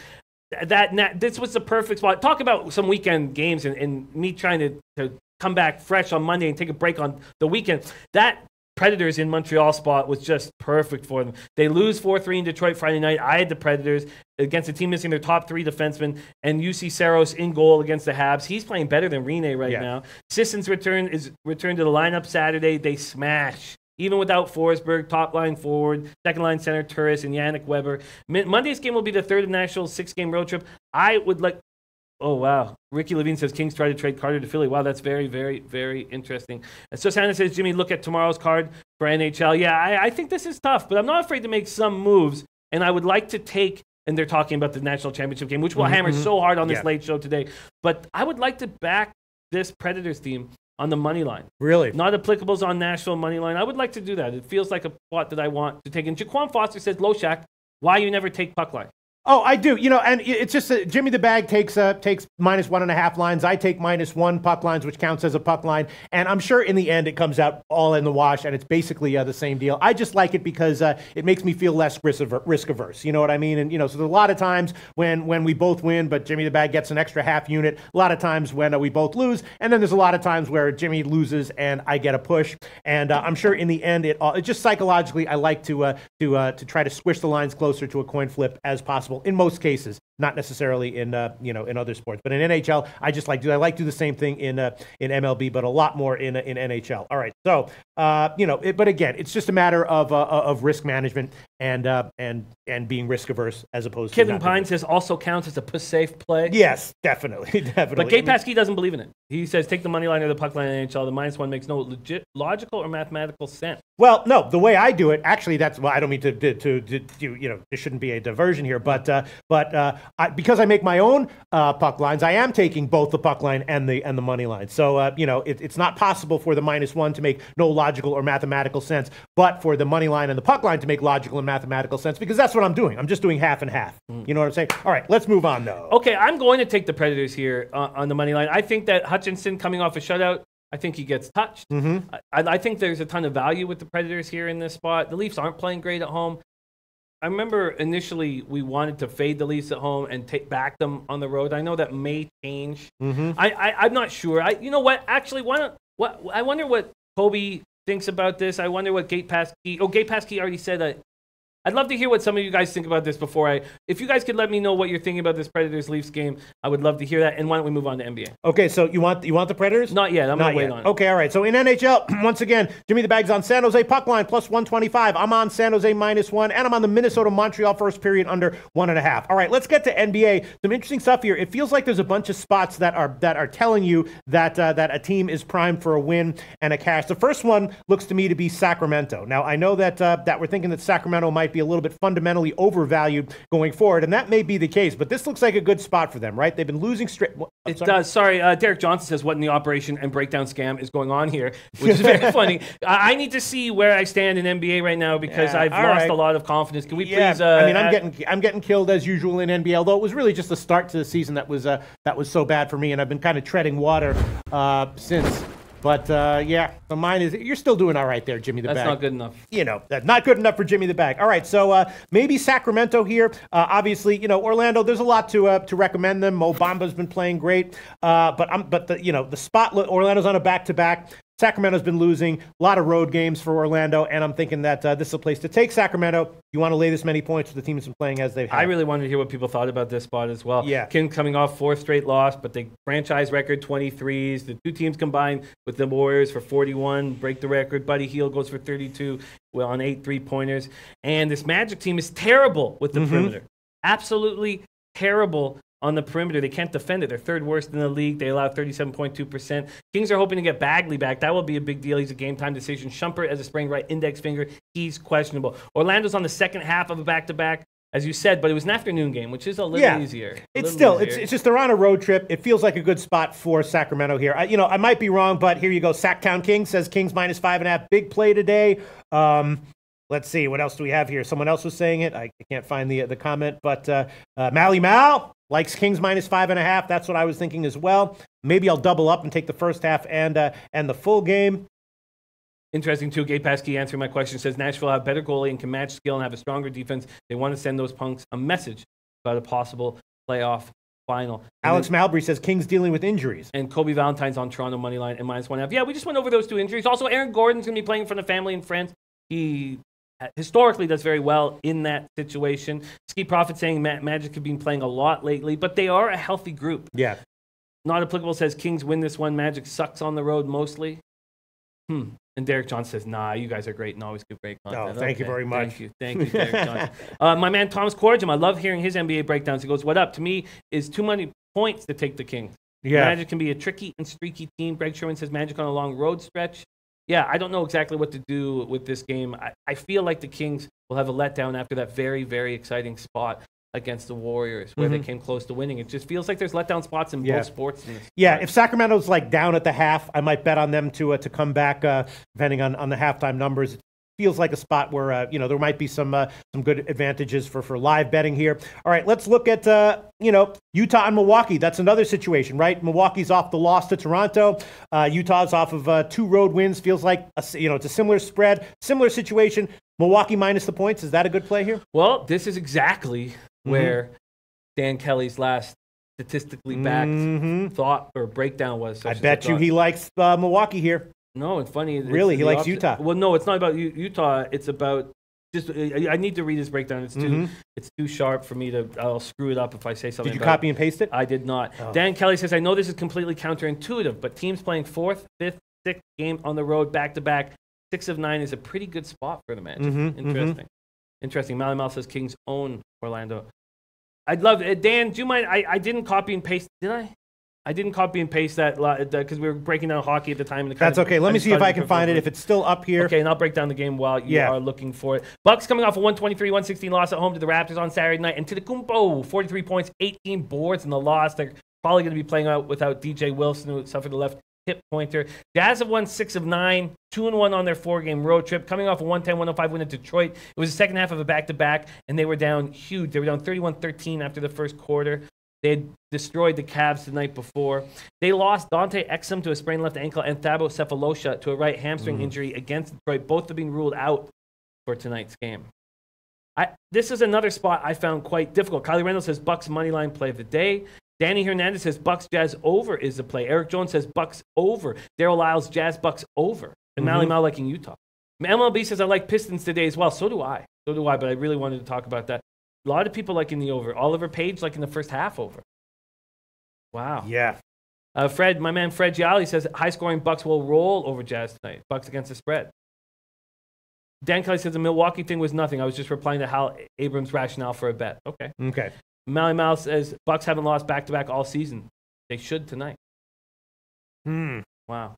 This was the perfect spot. Talk about some weekend games and me trying to come back fresh on Monday and take a break on the weekend. That Predators in Montreal spot was just perfect for them. They lose 4-3 in Detroit Friday night. I had the Predators against a team missing their top 3 defensemen, and UC Saros in goal against the Habs. He's playing better than Rene right now. Sisson's return to the lineup Saturday. They smash. Even without Forsberg, top line forward, second line center Turris and Yannick Weber. Monday's game will be the third of Nashville's 6-game road trip. I would like. Oh, wow. Ricky Levine says Kings try to trade Carter to Philly. Wow, that's very, very, very interesting. And so Santa says, Jimmy, look at tomorrow's card for NHL. Yeah, I think this is tough, but I'm not afraid to make some moves. And I would like to take, and they're talking about the national championship game, which we'll hammer so hard on this late show today. But I would like to back this Predators team on the money line. Really? Not applicables on Nashville money line. I would like to do that. It feels like a spot that I want to take. And Jaquan Foster says, Loshak, why you never take puck line? Oh, I do. And it's just Jimmy the Bag takes -1.5 lines. I take -1 puck lines, which counts as a puck line. And I'm sure in the end it comes out all in the wash, and it's basically the same deal. I just like it because it makes me feel less risk averse. You know what I mean? And so there's a lot of times when we both win, but Jimmy the Bag gets an extra half unit. A lot of times when we both lose, and then there's a lot of times where Jimmy loses and I get a push. And I'm sure in the end it just psychologically I like to try to squish the lines closer to a coin flip as possible. In most cases, not necessarily in in other sports, but in NHL, I like to do the same thing in MLB, but a lot more in NHL. All right, so but again, it's just a matter of risk management and being risk averse as opposed to. Kevin Pine says also counts as a safe play. Yes, definitely. But Gabe Paskey doesn't believe in it. He says take the money line or the puck line in NHL. The -1 makes no logical or mathematical sense. Well, no, the way I do it, actually, I don't mean to there shouldn't be a diversion here, but because I make my own puck lines, I am taking both the puck line and the money line. So it's not possible for the -1 to make no logical or mathematical sense, but for the money line and the puck line to make logical and mathematical sense, because that's what I'm doing. I'm just doing half and half. You know what I'm saying? All right, let's move on though. Okay, I'm going to take the Predators here on the money line. I think that Hutchinson coming off a shutout, I think he gets touched. I think there's a ton of value with the Predators here in this spot. The Leafs aren't playing great at home. I remember initially we wanted to fade the Leafs at home and back them on the road. I know that may change. I'm not sure. You know what? Actually, I wonder what Kobe thinks about this. I wonder what Gabe Paskey. Oh, Gabe Paskey already said that. I'd love to hear what some of you guys think about this if you guys could let me know what you're thinking about this Predators-Leafs game, I would love to hear that. And why don't we move on to NBA? Okay, so you want the Predators? Not yet. I'm going to wait on it. Okay, all right. So in NHL, once again, Jimmy the Bag's on San Jose puck line +125. I'm on San Jose -1, and I'm on the Minnesota-Montreal first period under 1.5. All right, let's get to NBA. Some interesting stuff here. It feels like there's a bunch of spots that are telling you that a team is primed for a win and a cash. The first one looks to me to be Sacramento. Now, I know that we're thinking that Sacramento might be a little bit fundamentally overvalued going forward, and that may be the case, but this looks like a good spot for them, right? They've been losing straight. It does. Sorry, Derek Johnson says, what in the operation and breakdown scam is going on here, which is very funny. I need to see where I stand in NBA right now because I've lost a lot of confidence. Can we please? I'm getting killed as usual in NBA, although it was really just the start to the season that was so bad for me, and I've been kind of treading water since. But, so mine is, you're still doing all right there, Jimmy the Bag. That's not good enough. That's not good enough for Jimmy the Bag. All right, so maybe Sacramento here. Obviously, Orlando, there's a lot to recommend them. Mo Bamba's been playing great. But the spot, Orlando's on a back-to-back. Sacramento's been losing a lot of road games for Orlando, and I'm thinking that this is a place to take Sacramento. You want to lay this many points for the team that's been playing as they've had. I really wanted to hear what people thought about this spot as well. Yeah. King coming off 4th straight loss, but the franchise record 23s. The two teams combined with the Warriors for 41, break the record. Buddy Hield goes for 32 on 8 3-pointers. And this Magic team is terrible with the perimeter. Absolutely terrible on the perimeter. They can't defend it. They're 3rd worst in the league. They allow 37.2%. Kings are hoping to get Bagley back. That will be a big deal. He's a game-time decision. Shumpert has a sprained right index finger. He's questionable. Orlando's on the second half of a back-to-back, as you said, but it was an afternoon game, which is a little easier. It's just they're on a road trip. It feels like a good spot for Sacramento here. I might be wrong, but here you go. Sacktown King says Kings -5.5. Big play today. Let's see. What else do we have here? Someone else was saying it. I can't find the comment, but Mally Mal likes Kings -5.5. That's what I was thinking as well. Maybe I'll double up and take the first half and the full game. Interesting, too. Gabe Paskey answering my question says Nashville have better goalie and can match skill and have a stronger defense. They want to send those punks a message about a possible playoff final. Alex Malbury says Kings dealing with injuries. And Kobe Valentine's on Toronto money line and -1.5. Yeah, we just went over those 2 injuries. Also, Aaron Gordon's going to be playing for the family and friends. He historically does very well in that situation. Ski Prophet saying Magic have been playing a lot lately, but they are a healthy group. Yeah. Not Applicable says Kings win this one. Magic sucks on the road mostly. And Derek John says, nah, you guys are great and always give great content. Oh, thank you very much. Thank you, Derek John. My man Thomas Corrigan, I love hearing his NBA breakdowns. He goes, what up? To me, is too many points to take the Kings. Yeah. Magic can be a tricky and streaky team. Greg Sherman says Magic on a long road stretch. Yeah, I don't know exactly what to do with this game. I feel like the Kings will have a letdown after that very, very exciting spot against the Warriors where they came close to winning. It just feels like there's letdown spots in both sports. If Sacramento's like down at the half, I might bet on them to come back depending on the halftime numbers. It feels like a spot where there might be some good advantages for live betting here. All right, let's look at Utah and Milwaukee. That's another situation, right? Milwaukee's off the loss to Toronto. Utah's off of 2 road wins. Feels like it's a similar spread, similar situation. Milwaukee minus the points. Is that a good play here? Well, this is exactly where Dan Kelly's last statistically backed thought or breakdown was. I bet you he likes Milwaukee here. No, it's funny. Really? He likes Utah? Well, no, it's not about Utah. It's about just I need to read his breakdown. It's too sharp for me to. I'll screw it up if I say something. Did you copy and paste it? I did not. Dan Kelly says, I know this is completely counterintuitive, but teams playing 4th, 5th, 6th game on the road back-to-back, 6 of 9 is a pretty good spot for the Magic. Interesting. Mally Mal says Kings own Orlando. I'd love it. Dan, do you mind? I didn't copy and paste. Did I? I didn't copy and paste that because we were breaking down hockey at the time. That's okay. Let me see if I can find it. If it's still up here. Okay, and I'll break down the game while you are looking for it. Bucks coming off a 123-116 loss at home to the Raptors on Saturday night. And Antetokounmpo, 43 points, 18 boards in the loss. They're probably going to be playing out without DJ Wilson, who suffered the left hip pointer. Jazz have won 6 of 9, 2-1 on their 4-game road trip. Coming off a 110-105 win at Detroit. It was the second half of a back-to-back, and they were down huge. They were down 31-13 after the first quarter. They had destroyed the Cavs the night before. They lost Dante Exum to a sprained left ankle and Thabo Cephalosha to a right hamstring injury against Detroit. Both have been ruled out for tonight's game. This is another spot I found quite difficult. Kylie Reynolds says Bucks moneyline play of the day. Danny Hernandez says Bucks Jazz over is the play. Eric Jones says Bucks over. Daryl Lyles Jazz Bucks over. And Mally Mal liking Utah. MLB says I like Pistons today as well. So do I. But I really wanted to talk about that. A lot of people liking the over. Oliver Page liking the first half over. Wow. Yeah. Fred, my man Fred Gialli says high-scoring Bucks will roll over Jazz tonight. Bucks against the spread. Dan Kelly says the Milwaukee thing was nothing. I was just replying to Hal Abrams' rationale for a bet. Okay. Mally Mal says Bucks haven't lost back-to-back all season. They should tonight. Wow.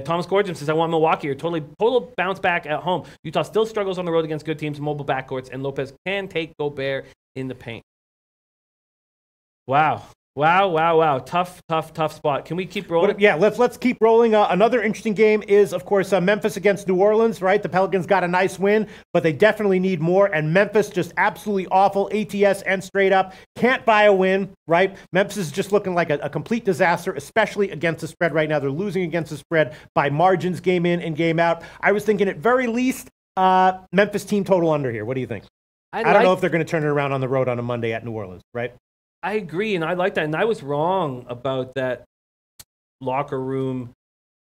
Thomas Corrigan says, I want Milwaukee here. Total bounce back at home. Utah still struggles on the road against good teams, mobile backcourts, and Lopez can take Gobert in the paint. Wow. Tough spot. Can we keep rolling? Yeah, let's keep rolling. Another interesting game is, of course, Memphis against New Orleans, right? The Pelicans got a nice win, but they definitely need more. And Memphis just absolutely awful, ATS and straight up. Can't buy a win, right? Memphis is just looking like a complete disaster, especially against the spread right now. They're losing against the spread by margins, game in and game out. I was thinking at very least, Memphis team total under here. What do you think? I don't know if they're going to turn it around on the road on a Monday at New Orleans, right? I agree, and I like that. And I was wrong about that locker room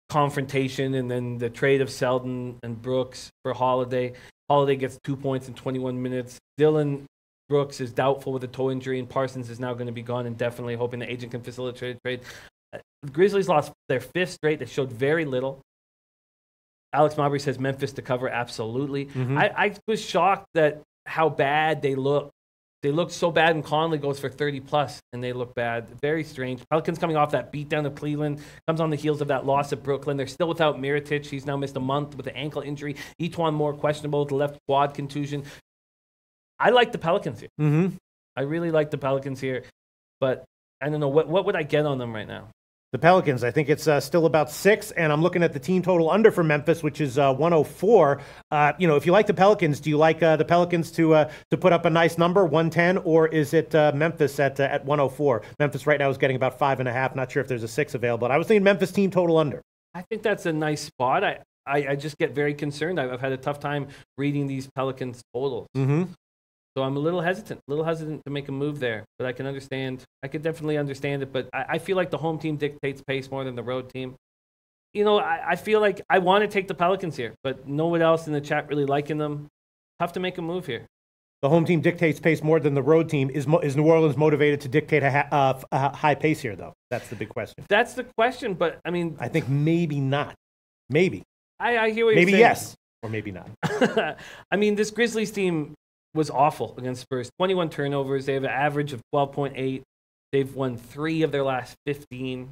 confrontation and then the trade of Selden and Brooks for Holiday. Holiday gets 2 points in 21 minutes. Dylan Brooks is doubtful with a toe injury, and Parsons is now going to be gone indefinitely, hoping the agent can facilitate a trade. The Grizzlies lost their 5th straight. They showed very little. Alex Mabry says Memphis to cover, absolutely. I was shocked at how bad they looked. They looked so bad, and Conley goes for 30+, and they look bad. Very strange. Pelicans coming off that beatdown of Cleveland, comes on the heels of that loss at Brooklyn. They're still without Mirotic. He's now missed a month with an ankle injury. Etuan Moore questionable with the left quad contusion. I like the Pelicans here. I really like the Pelicans here, but I don't know. What would I get on them right now? The Pelicans, I think it's still about 6, and I'm looking at the team total under for Memphis, which is 104. If you like the Pelicans, do you like the Pelicans to put up a nice number, 110, or is it Memphis at 104? Memphis right now is getting about 5.5. Not sure if there's a 6 available. I was thinking Memphis team total under. I think that's a nice spot. I just get very concerned. I've had a tough time reading these Pelicans totals. So So I'm a little hesitant to make a move there. But I could definitely understand it. But I feel like the home team dictates pace more than the road team. I feel like I want to take the Pelicans here, but no one else in the chat really liking them. Tough to make a move here. The home team dictates pace more than the road team. Is New Orleans motivated to dictate a high pace here, though? That's the big question. That's the question, but I mean, I think maybe not. Maybe. I hear what you're saying. Maybe yes, or maybe not. I mean, this Grizzlies team was awful against Spurs. 21 turnovers. They have an average of 12.8. They've won 3 of their last 15.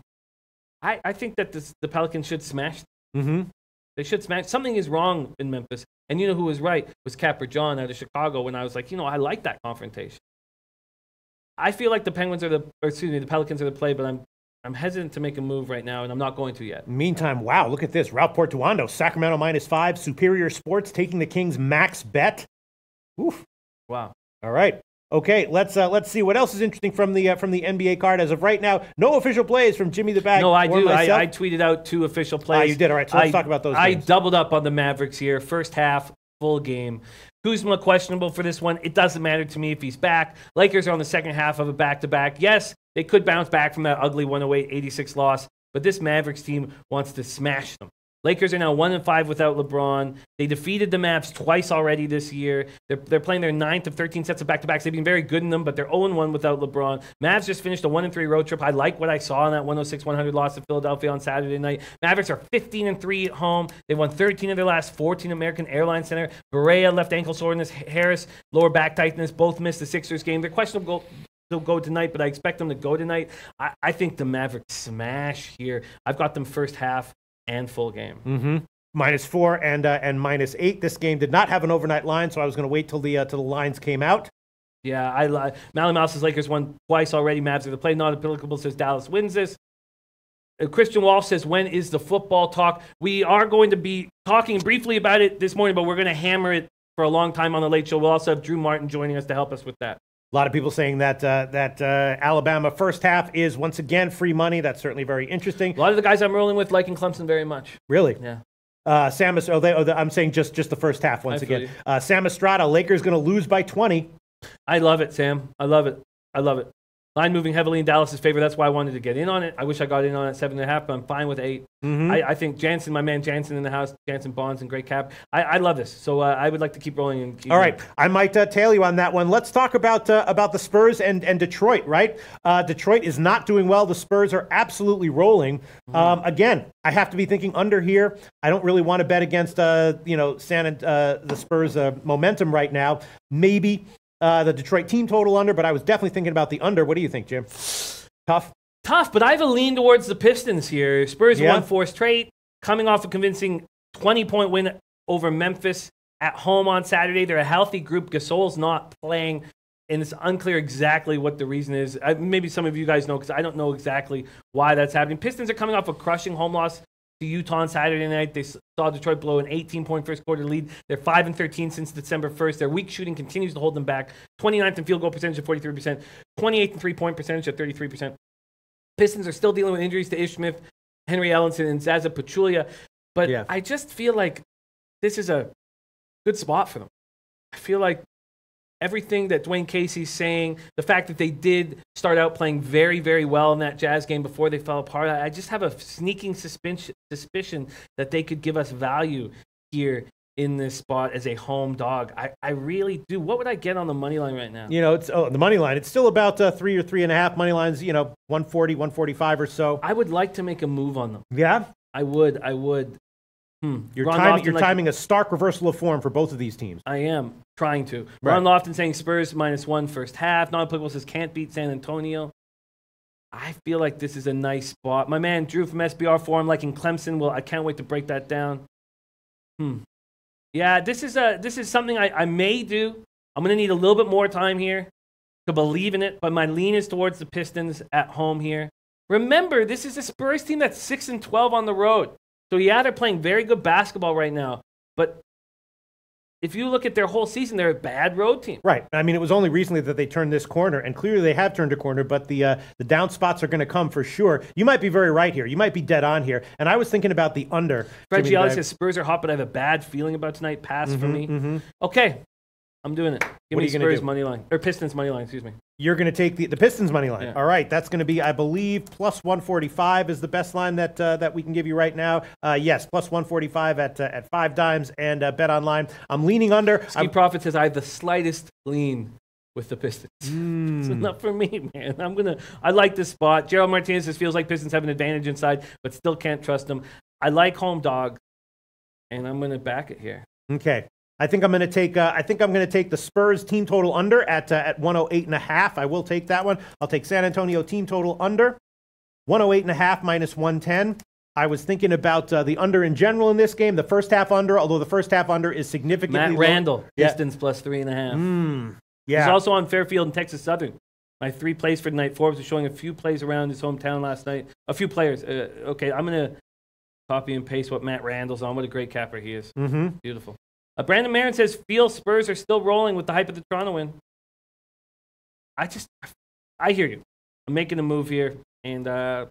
I think that the Pelicans should smash. Mm-hmm. They should smash. Something is wrong in Memphis. And you know who was right? Was Capper John out of Chicago when I was like, I like that confrontation. I feel like the Pelicans are the play, but I'm hesitant to make a move right now, and I'm not going to yet. Meantime, wow, look at this. Ralph Portuando, Sacramento -5, Superior Sports taking the Kings max bet. Oof. Wow. All right. Okay, let's see what else is interesting from the NBA card as of right now. No official plays from Jimmy the Bag. No, I do. I tweeted out 2 official plays. You did. All right, so let's talk about those games. I doubled up on the Mavericks here. First half, full game. Kuzma questionable for this one. It doesn't matter to me if he's back. Lakers are on the second half of a back-to-back. Yes, they could bounce back from that ugly 108-86 loss, but this Mavericks team wants to smash them. Lakers are now 1-5 without LeBron. They defeated the Mavs twice already this year. They're playing their 9th of 13 sets of back-to-backs. They've been very good in them, but they're 0-1 without LeBron. Mavs just finished a 1-3 road trip. I like what I saw in that 106-100 loss to Philadelphia on Saturday night. Mavericks are 15-3 at home. They won 13 of their last 14 American Airlines Center. Barea left ankle soreness. Harris, lower back tightness. Both missed the Sixers game. They're questionable. They'll go tonight, but I expect them to go tonight. I think the Mavericks smash here. I've got them first half and full game. Mm-hmm. -4 and -8. This game did not have an overnight line, so I was going to wait till the lines came out. Yeah, Mally Mouse's Lakers won twice already. Mavs are the play. Not applicable, says Dallas wins this. Christian Walsh says, when is the football talk? We are going to be talking briefly about it this morning, but we're going to hammer it for a long time on the Late Show. We'll also have Drew Martin joining us to help us with that. A lot of people saying that Alabama first half is once again free money. That's certainly very interesting. A lot of the guys I'm rolling with liking Clemson very much. Really? Yeah. I'm saying just the first half once again. Sam Estrada, Lakers going to lose by 20. I love it, Sam. I love it. Line moving heavily in Dallas' favor. That's why I wanted to get in on it. I wish I got in on it 7.5, but I'm fine with 8. Mm-hmm. I think Jansen, my man Jansen in the house, Jansen Bonds and great cap. I love this. So I would like to keep rolling. And keep All right. I might tail you on that one. Let's talk about the Spurs and Detroit, right? Detroit is not doing well. The Spurs are absolutely rolling. Mm-hmm. Again, I have to be thinking under here. I don't really want to bet against the Spurs momentum right now. Maybe the Detroit team total under, but I was definitely thinking about the under. What do you think, Jim? Tough, but I have a lean towards the Pistons here. Spurs won 4 straight, coming off a convincing 20-point win over Memphis at home on Saturday. They're a healthy group. Gasol's not playing, and it's unclear exactly what the reason is. Maybe some of you guys know, because I don't know exactly why that's happening. Pistons are coming off a crushing home loss to Utah on Saturday night. They saw Detroit blow an 18-point first quarter lead. They're 5-13 since December 1st. Their weak shooting continues to hold them back. 29th in field goal percentage at 43%, 28th in three-point percentage at 33%. Pistons are still dealing with injuries to Ish Smith, Henry Ellenson, and Zaza Pachulia. But I just feel like this is a good spot for them. I feel like everything that Dwayne Casey's saying, the fact that they did start out playing very, very well in that Jazz game before they fell apart, I just have a sneaking suspicion that they could give us value here in this spot as a home dog. I really do. What would I get on the money line right now? It's the money line. It's still about 3 or 3.5 money lines, 140, 145 or so. I would like to make a move on them. Yeah? I would. You're timing a stark reversal of form for both of these teams. I am trying to. Right. Ron Lofton saying Spurs -1 first half. Non-applicable says can't beat San Antonio. I feel like this is a nice spot. My man Drew from SBR Forum liking Clemson. Well, I can't wait to break that down. Yeah, this is something I may do. I'm going to need a little bit more time here to believe in it, but my lean is towards the Pistons at home here. Remember, this is a Spurs team that's 6-12 on the road. So, yeah, they're playing very good basketball right now. But if you look at their whole season, they're a bad road team. Right. I mean, it was only recently that they turned this corner, and clearly they have turned a corner, but the down spots are going to come for sure. You might be very right here. You might be dead on here. And I was thinking about the under. Fred Gialli says Spurs are hot, but I have a bad feeling about tonight. Pass for me. Mm-hmm. Okay. I'm doing it. Give me Spurs money line or Pistons money line. Excuse me. You're going to take the Pistons money line. Yeah. All right, that's going to be, I believe, plus 145 is the best line that we can give you right now. Yes, plus 145 at 5 dimes and Bet Online. I'm leaning under. Ski Profit says I have the slightest lean with the Pistons. It's enough for me, man. I like this spot. Gerald Martinez says feels like Pistons have an advantage inside, but still can't trust them. I like home dog, and I'm going to back it here. Okay. I think I'm going to take. The Spurs team total under at 108.5. I will take that one. I'll take San Antonio team total under 108.5 minus 110. I was thinking about the under in general in this game. The first half under, although the first half under is significantly Matt Randall, Pistons plus 3.5. Yeah. He's also on Fairfield and Texas Southern. My 3 plays for tonight. Forbes was showing a few plays around his hometown last night. A few players. Okay, I'm going to copy and paste what Matt Randall's on. What a great capper he is. Beautiful. Brandon Marin says, feel Spurs are still rolling with the hype of the Toronto win. I hear you. I'm making a move here, and I'm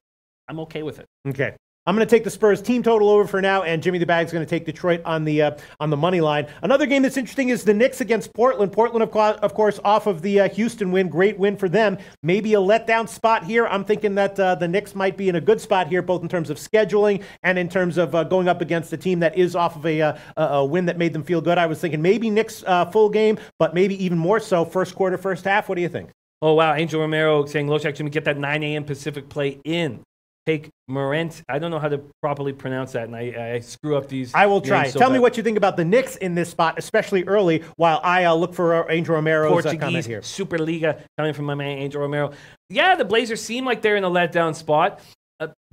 okay with it. Okay. I'm going to take the Spurs team total over for now, and Jimmy the Bag's going to take Detroit on the money line. Another game that's interesting is the Knicks against Portland. Portland, of course, off of the Houston win. Great win for them. Maybe a letdown spot here. I'm thinking that the Knicks might be in a good spot here, both in terms of scheduling and in terms of going up against a team that is off of a win that made them feel good. I was thinking maybe Knicks full game, but maybe even more so first quarter, first half. What do you think? Oh, wow. Angel Romero saying, Loshak, Jimmy, get that 9 a.m. Pacific play in. Take Morent. I don't know how to properly pronounce that, and I screw up these. I will try. Tell me what you think about the Knicks in this spot, especially early, while I look for Angel Romero's comment here. Superliga coming from my man Angel Romero. Yeah, the Blazers seem like they're in a letdown spot.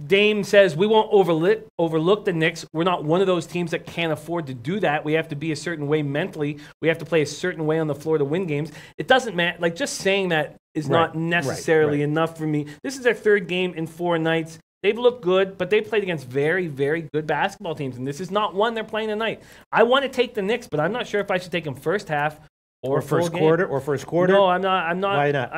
Dame says we won't overlook the Knicks. We're not one of those teams that can't afford to do that. We have to be a certain way mentally. We have to play a certain way on the floor to win games. It doesn't matter. Like, just saying that is not necessarily enough for me. This is their 3rd game in 4 nights. They've looked good, but they've played against very, very good basketball teams, and this is not one they're playing tonight. I want to take the Knicks, but I'm not sure if I should take them first half or first quarter or first quarter. No, I'm not. Why not?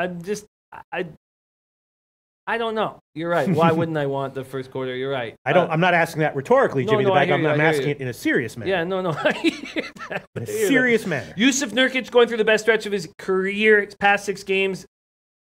I don't know. You're right. Why wouldn't I want the first quarter? You're right. I'm not asking that rhetorically, Jimmy the Bag. I'm asking it in a serious manner. Yeah, no. I hear that. In a serious manner. Yusuf Nurkic going through the best stretch of his career. His past 6 games,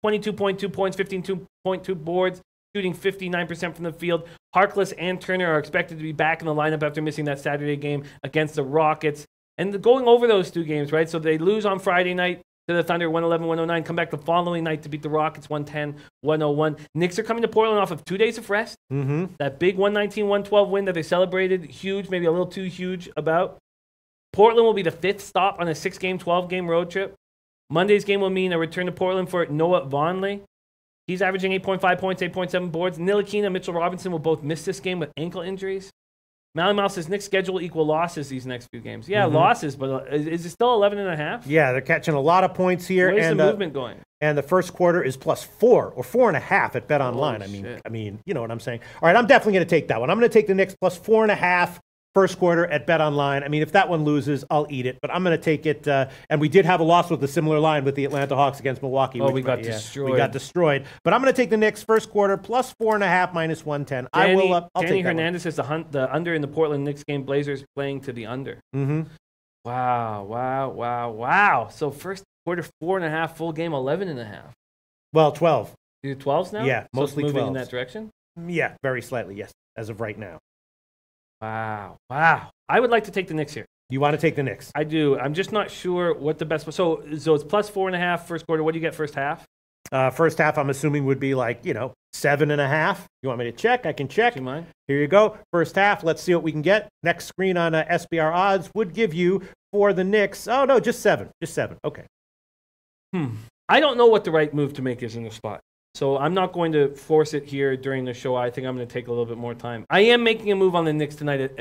22.2 points, 15.2 boards, shooting 59% from the field. Harkless and Turner are expected to be back in the lineup after missing that Saturday game against the Rockets. And going over those 2 games, right? So they lose on Friday night to the Thunder, 111-109. Come back the following night to beat the Rockets, 110-101. Knicks are coming to Portland off of 2 days of rest. That big 119-112 win that they celebrated, huge, maybe a little too huge about. Portland will be the 5th stop on a 6-game, 12-game road trip. Monday's game will mean a return to Portland for Noah Vonleh. He's averaging 8.5 points, 8.7 boards. Ntilikina and Mitchell Robinson will both miss this game with ankle injuries. Mal says Knicks schedule will equal losses these next few games. Yeah, losses, but is it still 11.5? Yeah, they're catching a lot of points here. Where's the movement going? And the first quarter is plus 4 or 4.5 at Bet Online. I mean, you know what I'm saying. All right, I'm definitely going to take that one. I'm going to take the Knicks plus 4.5 first quarter at Bet Online. I mean, if that one loses, I'll eat it. But I'm going to take it. And we did have a loss with a similar line with the Atlanta Hawks against Milwaukee. We got destroyed. We got destroyed. But I'm going to take the Knicks first quarter plus 4.5 minus 110. I'll Danny take Hernandez says the under in the Portland Knicks game. Blazers playing to the under. Wow. So first quarter 4.5, full game 11.5. Well, 12. You 12s now? Yeah, mostly moving 12s. in that direction? Yeah, very slightly, yes, as of right now. Wow. I would like to take the Knicks here. You want to take the Knicks? I do. I'm just not sure what the best. So it's plus 4.5 first quarter. What do you get first half? First half, I'm assuming would be 7.5. You want me to check? I can check. Do you mind? Here you go. First half. Let's see what we can get. Next screen on SBR odds would give you for the Knicks. Oh no, just 7. Just 7. Okay. I don't know what the right move to make is in the spot. So I'm not going to force it here during the show. I think I'm going to take a little bit more time. I am making a move on the Knicks tonight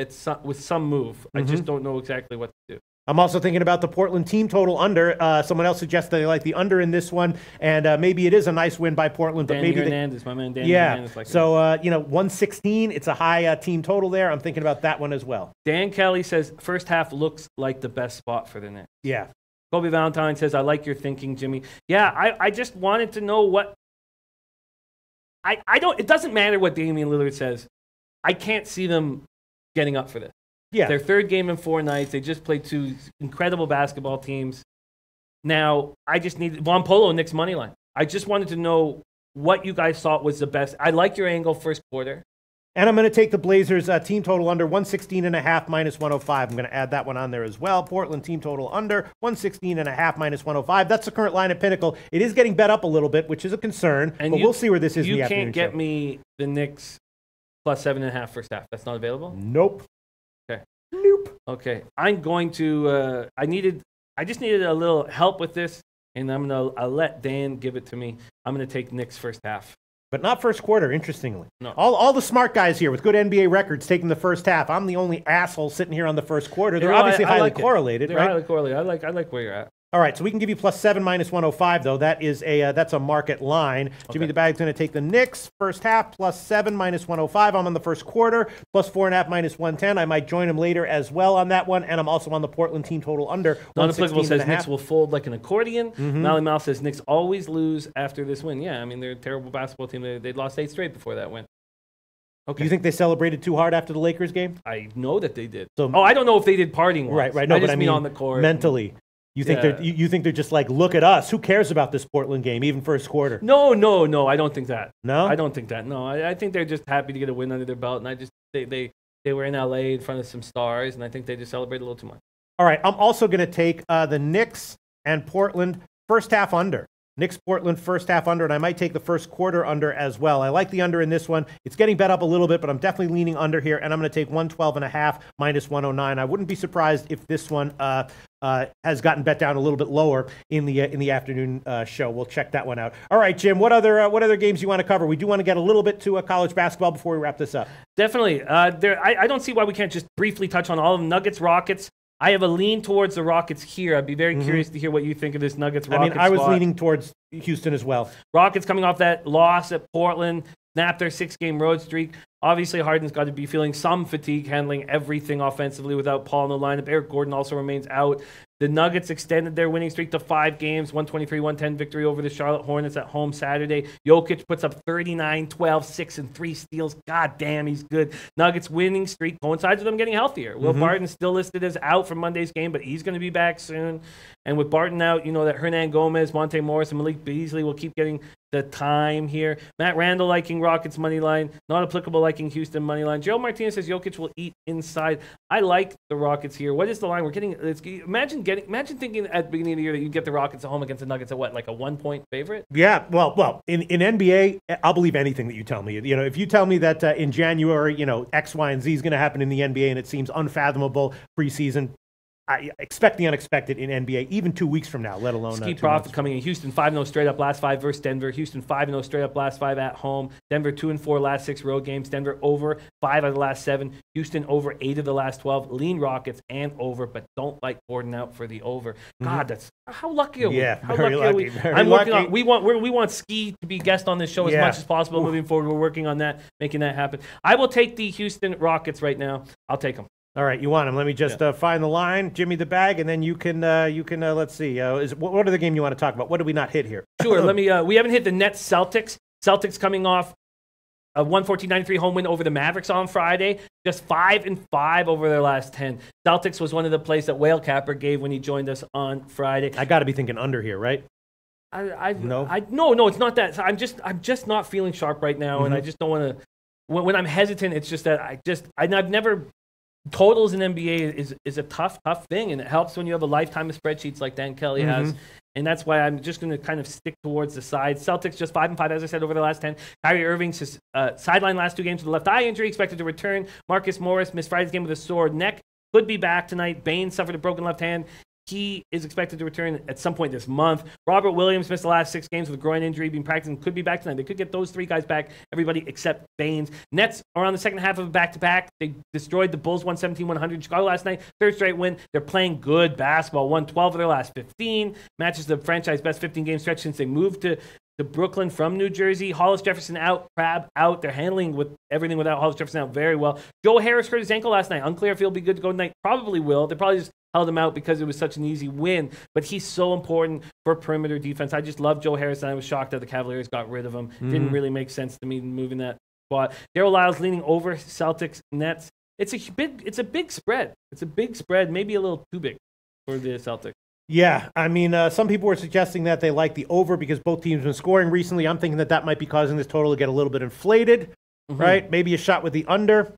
with some move. I just don't know exactly what to do. I'm also thinking about the Portland team total under. Someone else suggested they like the under in this one, and maybe it is a nice win by Portland. But Danny maybe Hernandez, my man Danny Hernandez. Yeah, so 116, it's a high team total there. I'm thinking about that one as well. Dan Kelly says first half looks like the best spot for the Knicks. Yeah. Kobe Valentine says, I like your thinking, Jimmy. Yeah, I just wanted to know what... I don't. It doesn't matter what Damian Lillard says. I can't see them getting up for this. Yeah. Their 3rd game in 4 nights. They just played 2 incredible basketball teams. Now, I just need Von Polo, Knicks money line. I just wanted to know what you guys thought was the best. I like your angle first quarter. And I'm going to take the Blazers team total under 116.5 minus 105. I'm going to add that one on there as well. Portland team total under 116.5 minus 105. That's the current line at Pinnacle. It is getting bet up a little bit, which is a concern, but we'll see where this is in the afternoon. You can't get me the Knicks plus 7.5 first half. That's not available? Nope. Okay. Nope. Okay. I'm going to, I just needed a little help with this, and I'm going to let Dan give it to me. I'm going to take Knicks first half. But not first quarter, interestingly. No. All the smart guys here with good NBA records taking the first half. I'm the only asshole sitting here on the first quarter. They're obviously highly correlated, right? They're highly correlated. I like where you're at. All right, so we can give you plus 7 minus 105, though. That is that's a market line. Okay. Jimmy the Bag's going to take the Knicks first half plus 7 minus 105. I'm on the first quarter plus 4.5 minus 110. I might join him later as well on that one, and I'm also on the Portland team total under. Non-applicable says Knicks will fold like an accordion. Mally Mouth says Knicks always lose after this win. Yeah, I mean they're a terrible basketball team. They'd lost 8 straight before that win. Okay. You think they celebrated too hard after the Lakers game? I know that they did. So, I don't know if they did partying. Right. No, I mean on the court mentally. You think they're just like, look at us. Who cares about this Portland game, even first quarter? No. I don't think that. No, I don't think that. No, I think they're just happy to get a win under their belt, and they were in LA in front of some stars, and I think they just celebrated a little too much. All right, I'm also going to take the Knicks and Portland first half under. Knicks Portland first half under, and I might take the first quarter under as well. I like the under in this one. It's getting bet up a little bit, but I'm definitely leaning under here, and I'm going to take 112.5 minus 109. I wouldn't be surprised if this one has gotten bet down a little bit lower in the afternoon show. We'll check that one out. All right, Jim, what other games you want to cover? We do want to get a little bit to college basketball before we wrap this up. Definitely. I don't see why we can't just briefly touch on all of them. Nuggets, Rockets. I have a lean towards the Rockets here. I'd be very curious to hear what you think of this Nuggets-Rockets I was leaning towards Houston as well. Rockets coming off that loss at Portland, snapped their 6-game road streak. Obviously, Harden's got to be feeling some fatigue handling everything offensively without Paul in the lineup. Eric Gordon also remains out. The Nuggets extended their winning streak to 5 games, 123-110 victory over the Charlotte Hornets at home Saturday. Jokic puts up 39, 12, 6, and 3 steals. God damn, he's good. Nuggets winning streak coincides with them getting healthier. Will Barton still listed as out from Monday's game, but he's going to be back soon. And with Barton out, you know that Hernan Gomez, Monte Morris, and Malik Beasley will keep getting the time here. Matt Randall liking Rockets money line. Not applicable liking Houston money line. Joe Martinez says Jokic will eat inside. I like the Rockets here. What is the line? We're getting. Imagine thinking at the beginning of the year that you'd get the Rockets at home against the Nuggets at what, like a 1-point favorite? Yeah. Well, in NBA, I'll believe anything that you tell me. You know, if you tell me that in January, X, Y, and Z is going to happen in the NBA, and it seems unfathomable preseason. I expect the unexpected in NBA, even 2 weeks from now, let alone Ski Profit coming in. Houston 5-0 straight up last 5 versus Denver. Houston 5-0 straight up last 5 at home. Denver 2-4 last 6 road games. Denver over 5 out of the last 7. Houston over 8 of the last 12. Lean Rockets and over, but don't like Gordon out for the over. God, that's how lucky are we? Yeah, how very lucky. I'm working on. We want Ski to be guest on this show as much as possible moving forward. We're working on that, making that happen. I will take the Houston Rockets right now. I'll take them. All right, you want him. Let me just find the line, Jimmy the Bag, and then you can let's see. What other game you want to talk about? What did we not hit here? Sure. Let me. We haven't hit the Nets Celtics. Celtics coming off a 114-93 home win over the Mavericks on Friday. Just 5-5 over their last 10. Celtics was one of the plays that Whale Capper gave when he joined us on Friday. I got to be thinking under here, right? No, it's not that. I'm just not feeling sharp right now, and I just don't want to. When I'm hesitant, it's just that I've never. Totals in NBA is a tough thing, and it helps when you have a lifetime of spreadsheets like Dan Kelly has, and that's why I'm just going to kind of stick towards the side. Celtics just 5-5, as I said, over the last 10. Kyrie Irving's sidelined last 2 games with a left eye injury, expected to return. Marcus Morris missed Friday's game with a sore neck, could be back tonight. Bain suffered a broken left hand. He is expected to return at some point this month. Robert Williams missed the last 6 games with a groin injury, being practicing, could be back tonight. They could get those 3 guys back, everybody except Baines. Nets are on the second half of a back-to-back. They destroyed the Bulls 117-100 Chicago last night. 3rd straight win. They're playing good basketball. Won 12 of their last 15. Matches the franchise best 15-game stretch since they moved to Brooklyn from New Jersey. Hollis Jefferson out, Crab out. They're handling with everything without Hollis Jefferson out very well. Joe Harris hurt his ankle last night. Unclear if he'll be good to go tonight. Probably will. They probably just held him out because it was such an easy win. But he's so important for perimeter defense. I just love Joe Harris, and I was shocked that the Cavaliers got rid of him. Didn't really make sense to me moving that spot. Daryl Lyles leaning over Celtics Nets. It's a big spread. It's a big spread, maybe a little too big for the Celtics. Yeah, I mean, some people were suggesting that they like the over because both teams have been scoring recently. I'm thinking that might be causing this total to get a little bit inflated, right? Maybe a shot with the under.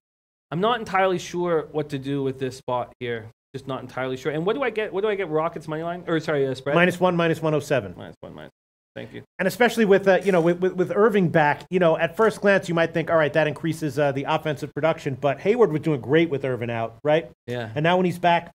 I'm not entirely sure what to do with this spot here. Just not entirely sure. And what do I get? What do I get? Rockets money line, or sorry, spread -1, -107. -1. Thank you. And especially with with Irving back, at first glance you might think, all right, that increases the offensive production. But Hayward was doing great with Irving out, right? Yeah. And now when he's back,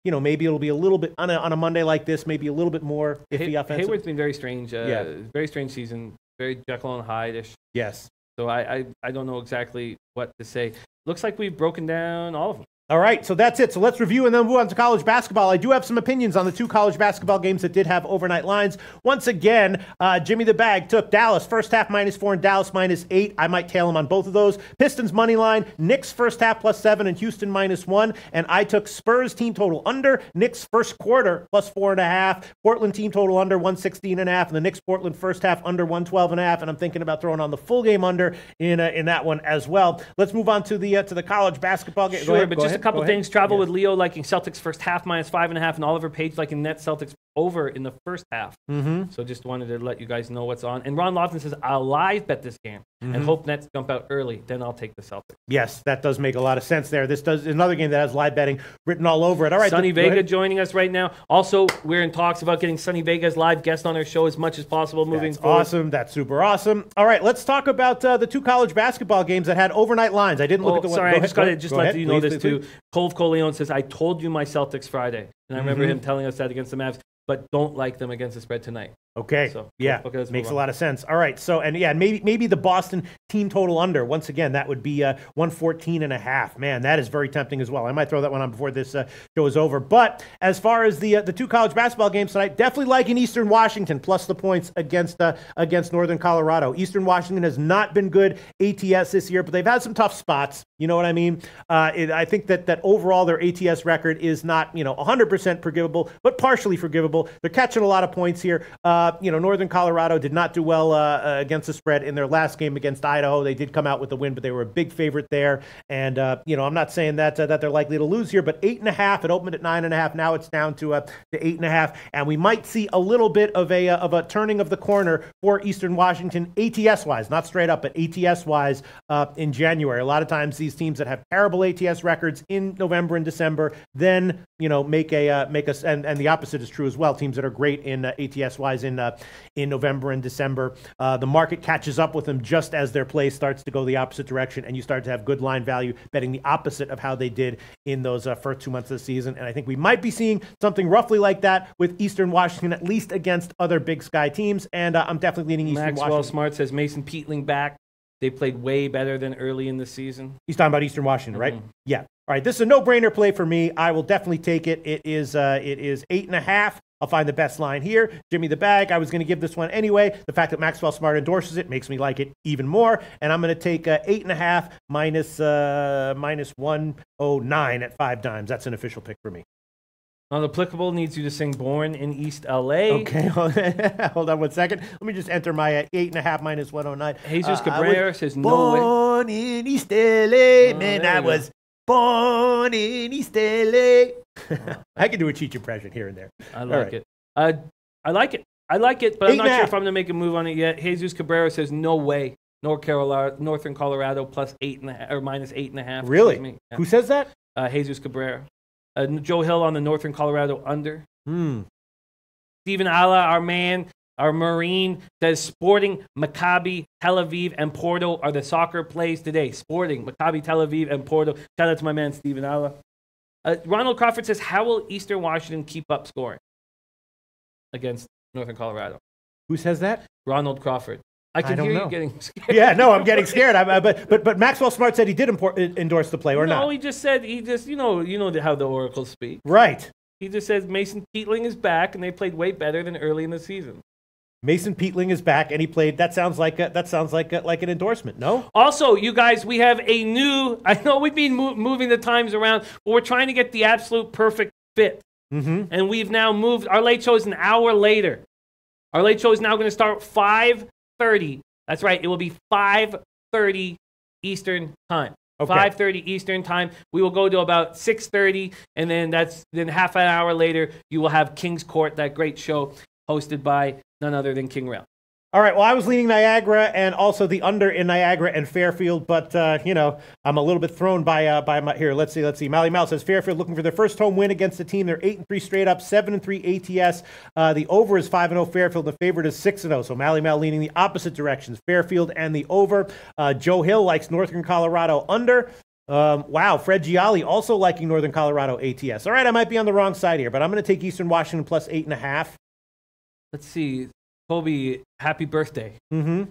maybe it'll be a little bit on a Monday like this, maybe a little bit more iffy offensive. Hayward's been very strange. Very strange season. Very Jekyll and Hyde-ish. Yes. So I don't know exactly what to say. Looks like we've broken down all of them. All right, so that's it. So let's review and then move on to college basketball. I do have some opinions on the 2 college basketball games that did have overnight lines. Once again, Jimmy the Bag took Dallas first half -4 and Dallas -8. I might tail him on both of those. Pistons money line, Knicks first half +7 and Houston -1. And I took Spurs team total under, Knicks first quarter +4.5, Portland team total under 116.5, and the Knicks Portland first half under 112.5. And I'm thinking about throwing on the full game under in that one as well. Let's move on to the college basketball game. Sure, but just a couple things. Travel with Leo liking Celtics first half -5.5, and Oliver Page liking net Celtics over in the first half. So just wanted to let you guys know what's on. And Ron Lofton says, I'll live bet this game and hope Nets jump out early. Then I'll take the Celtics. Yes, that does make a lot of sense there. This does another game that has live betting written all over it. All right, Sonny Vega joining us right now. Also, we're in talks about getting Sonny Vega as live guest on our show as much as possible moving forward. Awesome. That's super awesome. All right, let's talk about the 2 college basketball games that had overnight lines. I didn't look at the one. Sorry, I just got to let you know this too. Please. Colv Coleon says, I told you my Celtics Friday. And I remember him telling us that against the Mavs, but don't like them against the spread tonight. Okay. So, yeah, makes a lot of sense. All right. So, and yeah, maybe the Boston team total under. Once again, that would be 114.5. Man, that is very tempting as well. I might throw that one on before this show is over. But as far as the 2 college basketball games tonight, definitely liking Eastern Washington plus the points against Northern Colorado. Eastern Washington has not been good ATS this year, but they've had some tough spots. You know what I mean? I think that overall their ATS record is not 100% forgivable, but partially forgivable. They're catching a lot of points here. Northern Colorado did not do well against the spread in their last game against Idaho. They did come out with the win, but they were a big favorite there. And, I'm not saying that they're likely to lose here, but 8.5. It opened at 9.5. Now it's down to 8.5. And we might see a little bit of a turning of the corner for Eastern Washington, ATS-wise, not straight up, but ATS-wise in January. A lot of times these teams that have terrible ATS records in November and December then, make us, and the opposite is true as well. Teams that are great in ATS-wise in November and December. The market catches up with them just as their play starts to go the opposite direction, and you start to have good line value betting the opposite of how they did in those first 2 months of the season. And I think we might be seeing something roughly like that with Eastern Washington, at least against other Big Sky teams. And I'm definitely leaning Eastern Washington. Smart says Mason Peatling back. They played way better than early in the season. He's talking about Eastern Washington, right? Yeah. All right. This is a no-brainer play for me. I will definitely take it. It is 8.5. I'll find the best line here. Jimmy the Bag. I was going to give this one anyway. The fact that Maxwell Smart endorses it makes me like it even more. And I'm going to take 8.5 minus 109 at 5 dimes. That's an official pick for me. Unapplicable needs you to sing Born in East LA. Okay, hold on 1 second. Let me just enter my 8.5 minus 109. Jesus Cabrera says no way. Born in East LA. I was born in East LA. I can do a Cheech impression here and there. I like it. I like it, but I'm not sure if I'm going to make a move on it yet. Jesus Cabrera says no way. Northern Colorado plus 8.5 or minus 8.5. Really? Yeah. Who says that? Jesus Cabrera. Joe Hill on the Northern Colorado under. Stephen Alla, our man, our Marine, says Sporting, Maccabi, Tel Aviv, and Porto are the soccer plays today. Sporting, Maccabi, Tel Aviv, and Porto. Shout out to my man, Stephen Alla. Ronald Crawford says, how will Eastern Washington keep up scoring against Northern Colorado? Who says that? Ronald Crawford. I can hear you getting scared. Yeah, no, I'm getting scared. But Maxwell Smart said he did endorse the play, or not? No, he just said, you know how the oracles speak. Right. He just says Mason Peatling is back, and they played way better than early in the season. Mason Peatling is back, and he played. That sounds like an endorsement. No. Also, you guys, we have a new. I know we've been moving the times around, but we're trying to get the absolute perfect fit. And we've now moved. Our late show is an hour later. Our late show is now going to start 5:30. That's right. It will be 5:30 Eastern time. Okay. 5:30 Eastern time. We will go to about 6:30, and then half an hour later, you will have King's Court, that great show hosted by none other than King Rail. All right, well, I was leaning Niagara and also the under in Niagara and Fairfield, but, I'm a little bit thrown by my, here, let's see. Mally Mal says Fairfield looking for their first home win against the team. They're 8-3 straight up, 7-3 ATS. The over is 5-0 Fairfield. The favorite is 6-0. So Mally Mal leaning the opposite directions, Fairfield and the over. Joe Hill likes Northern Colorado under. Wow, Fred Gialli also liking Northern Colorado ATS. All right, I might be on the wrong side here, but I'm going to take Eastern Washington plus 8.5. Let's see. Kobe, happy birthday. Mm-hmm.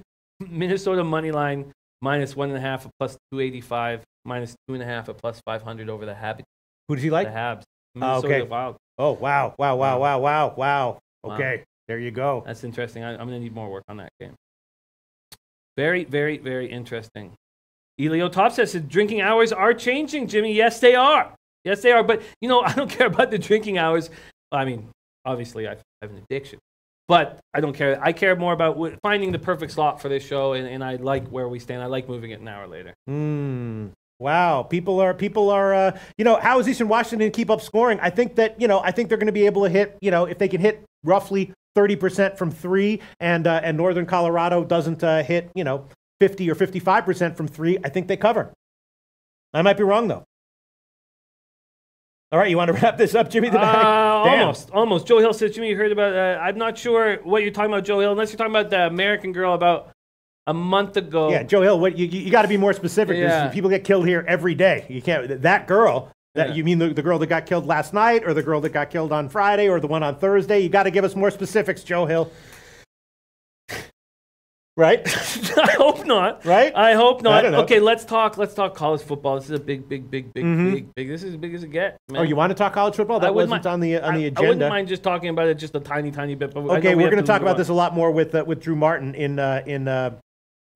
Minnesota money line -1.5 at plus 285, -2.5 at plus 500 over the Habs. Who does he like? The Habs. Okay. Wild. Oh, wow. Okay, there you go. That's interesting. I'm going to need more work on that game. Very, very, very interesting. Elio Top says drinking hours are changing, Jimmy. Yes, they are. But, I don't care about the drinking hours. I mean, obviously, I have an addiction. But I don't care. I care more about finding the perfect slot for this show, and I like where we stand. I like moving it an hour later. Wow. People are. How is Eastern Washington going to keep up scoring? I think that I think they're going to be able to hit. If they can hit roughly 30% from three, and Northern Colorado doesn't hit 50 or 55% from three, I think they cover. I might be wrong though. All right, you want to wrap this up, Jimmy? Almost. Joe Hill says, Jimmy, you heard about, I'm not sure what you're talking about, Joe Hill, unless you're talking about the American girl about a month ago. Yeah, Joe Hill, you got to be more specific. Yeah. People get killed here every day. You can't, that girl, you mean the girl that got killed last night, or the girl that got killed on Friday, or the one on Thursday? You got to give us more specifics, Joe Hill. Right? I hope not. Right? I hope not. Okay, let's talk college football. This is a big. This is as big as it gets, man. Oh, you want to talk college football? That wasn't on the agenda. I wouldn't mind just talking about it just a tiny bit. But okay, we're going to talk about this a lot more with Drew Martin in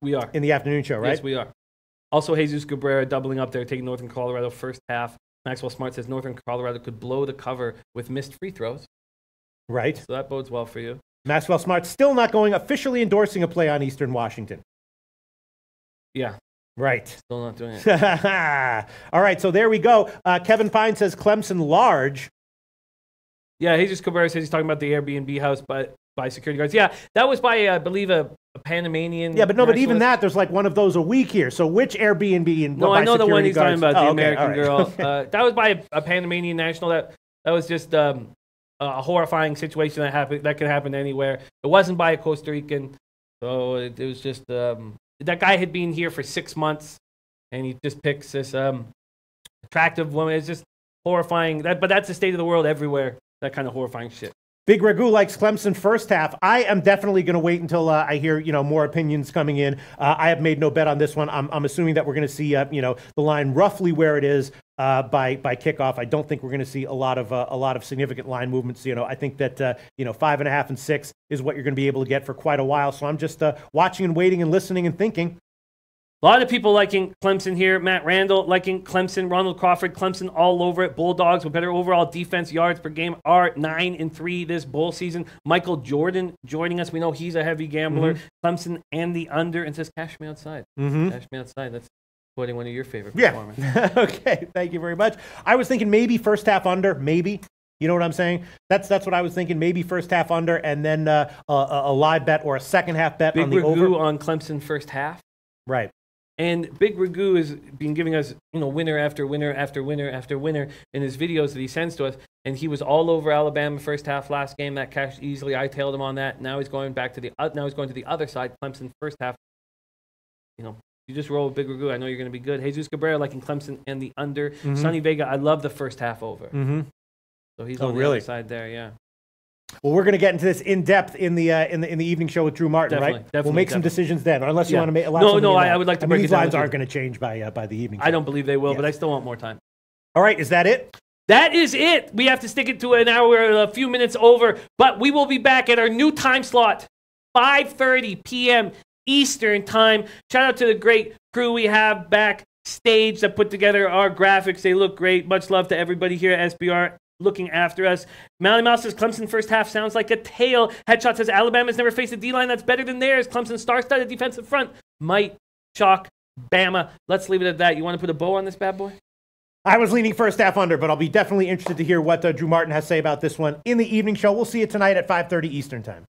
we are in the afternoon show, right? Yes, we are. Also, Jesus Cabrera doubling up there, taking Northern Colorado first half. Maxwell Smart says Northern Colorado could blow the cover with missed free throws. Right. So that bodes well for you. Maxwell Smart still not going, officially endorsing a play on Eastern Washington. Yeah. Right. Still not doing it. All right, so there we go. Kevin Pine says Clemson large. Yeah, Jesus Cabrera says he's talking about the Airbnb house by security guards. Yeah, that was by, I believe, a Panamanian. Yeah, but even that, there's like one of those a week here. So which Airbnb? No, I know the one he's talking about, the American girl. That was by a Panamanian national. That was just a horrifying situation that could happen anywhere. It wasn't by a Costa Rican, so it was just that guy had been here for 6 months, and he just picks this attractive woman. It's just horrifying. But that's the state of the world everywhere. That kind of horrifying shit. Big Ragu likes Clemson first half. I am definitely going to wait until I hear more opinions coming in. I have made no bet on this one. I'm assuming that we're going to see the line roughly where it is by kickoff. I don't think we're going to see a lot of significant line movements. I think that 5.5 and 6 is what you're going to be able to get for quite a while. So I'm just watching and waiting and listening and thinking. A lot of people liking Clemson here. Matt Randall liking Clemson. Ronald Crawford, Clemson all over it. Bulldogs with better overall defense yards per game are 9-3 this bowl season. Michael Jordan joining us. We know he's a heavy gambler. Clemson and the under, and says cash me outside. Cash me outside. That's quoting one of your favorite performers. Yeah. Okay. Thank you very much. I was thinking maybe first half under. Maybe. You know what I'm saying? That's what I was thinking. Maybe first half under, and then a live bet or a second half bet on the over. Big Ragu on Clemson first half. Right. And Big Ragu has been giving us, winner after winner after winner after winner in his videos that he sends to us. And he was all over Alabama first half last game. That cashed easily. I tailed him on that. Now he's going back to the other side. Clemson first half. You just roll with Big Ragu. I know you're going to be good. Jesus Cabrera liking Clemson and the under. Sonny Vega, I love the first half over. So he's on the other side there. Yeah. Well, we're going to get into this in depth in the evening show with Drew Martin, right? We'll make some decisions then, or unless you want to make a last. No, I would like to break these lines aren't going to change by the evening show. I don't believe they will, but I still want more time. All right, is that it? That is it. We have to stick it to an hour, a few minutes over, but we will be back at our new time slot, 5:30 p.m. Eastern time. Shout out to the great crew we have backstage that put together our graphics. They look great. Much love to everybody here at SBR. Looking after us. Mally Mouse says Clemson first half sounds like a tail. Headshot says Alabama's never faced a D-line that's better than theirs. Clemson's star-studded defensive front might shock Bama. Let's leave it at that. You want to put a bow on this bad boy? I was leaning first half under, but I'll be definitely interested to hear what Drew Martin has to say about this one in the evening show. We'll see you tonight at 5:30 Eastern Time.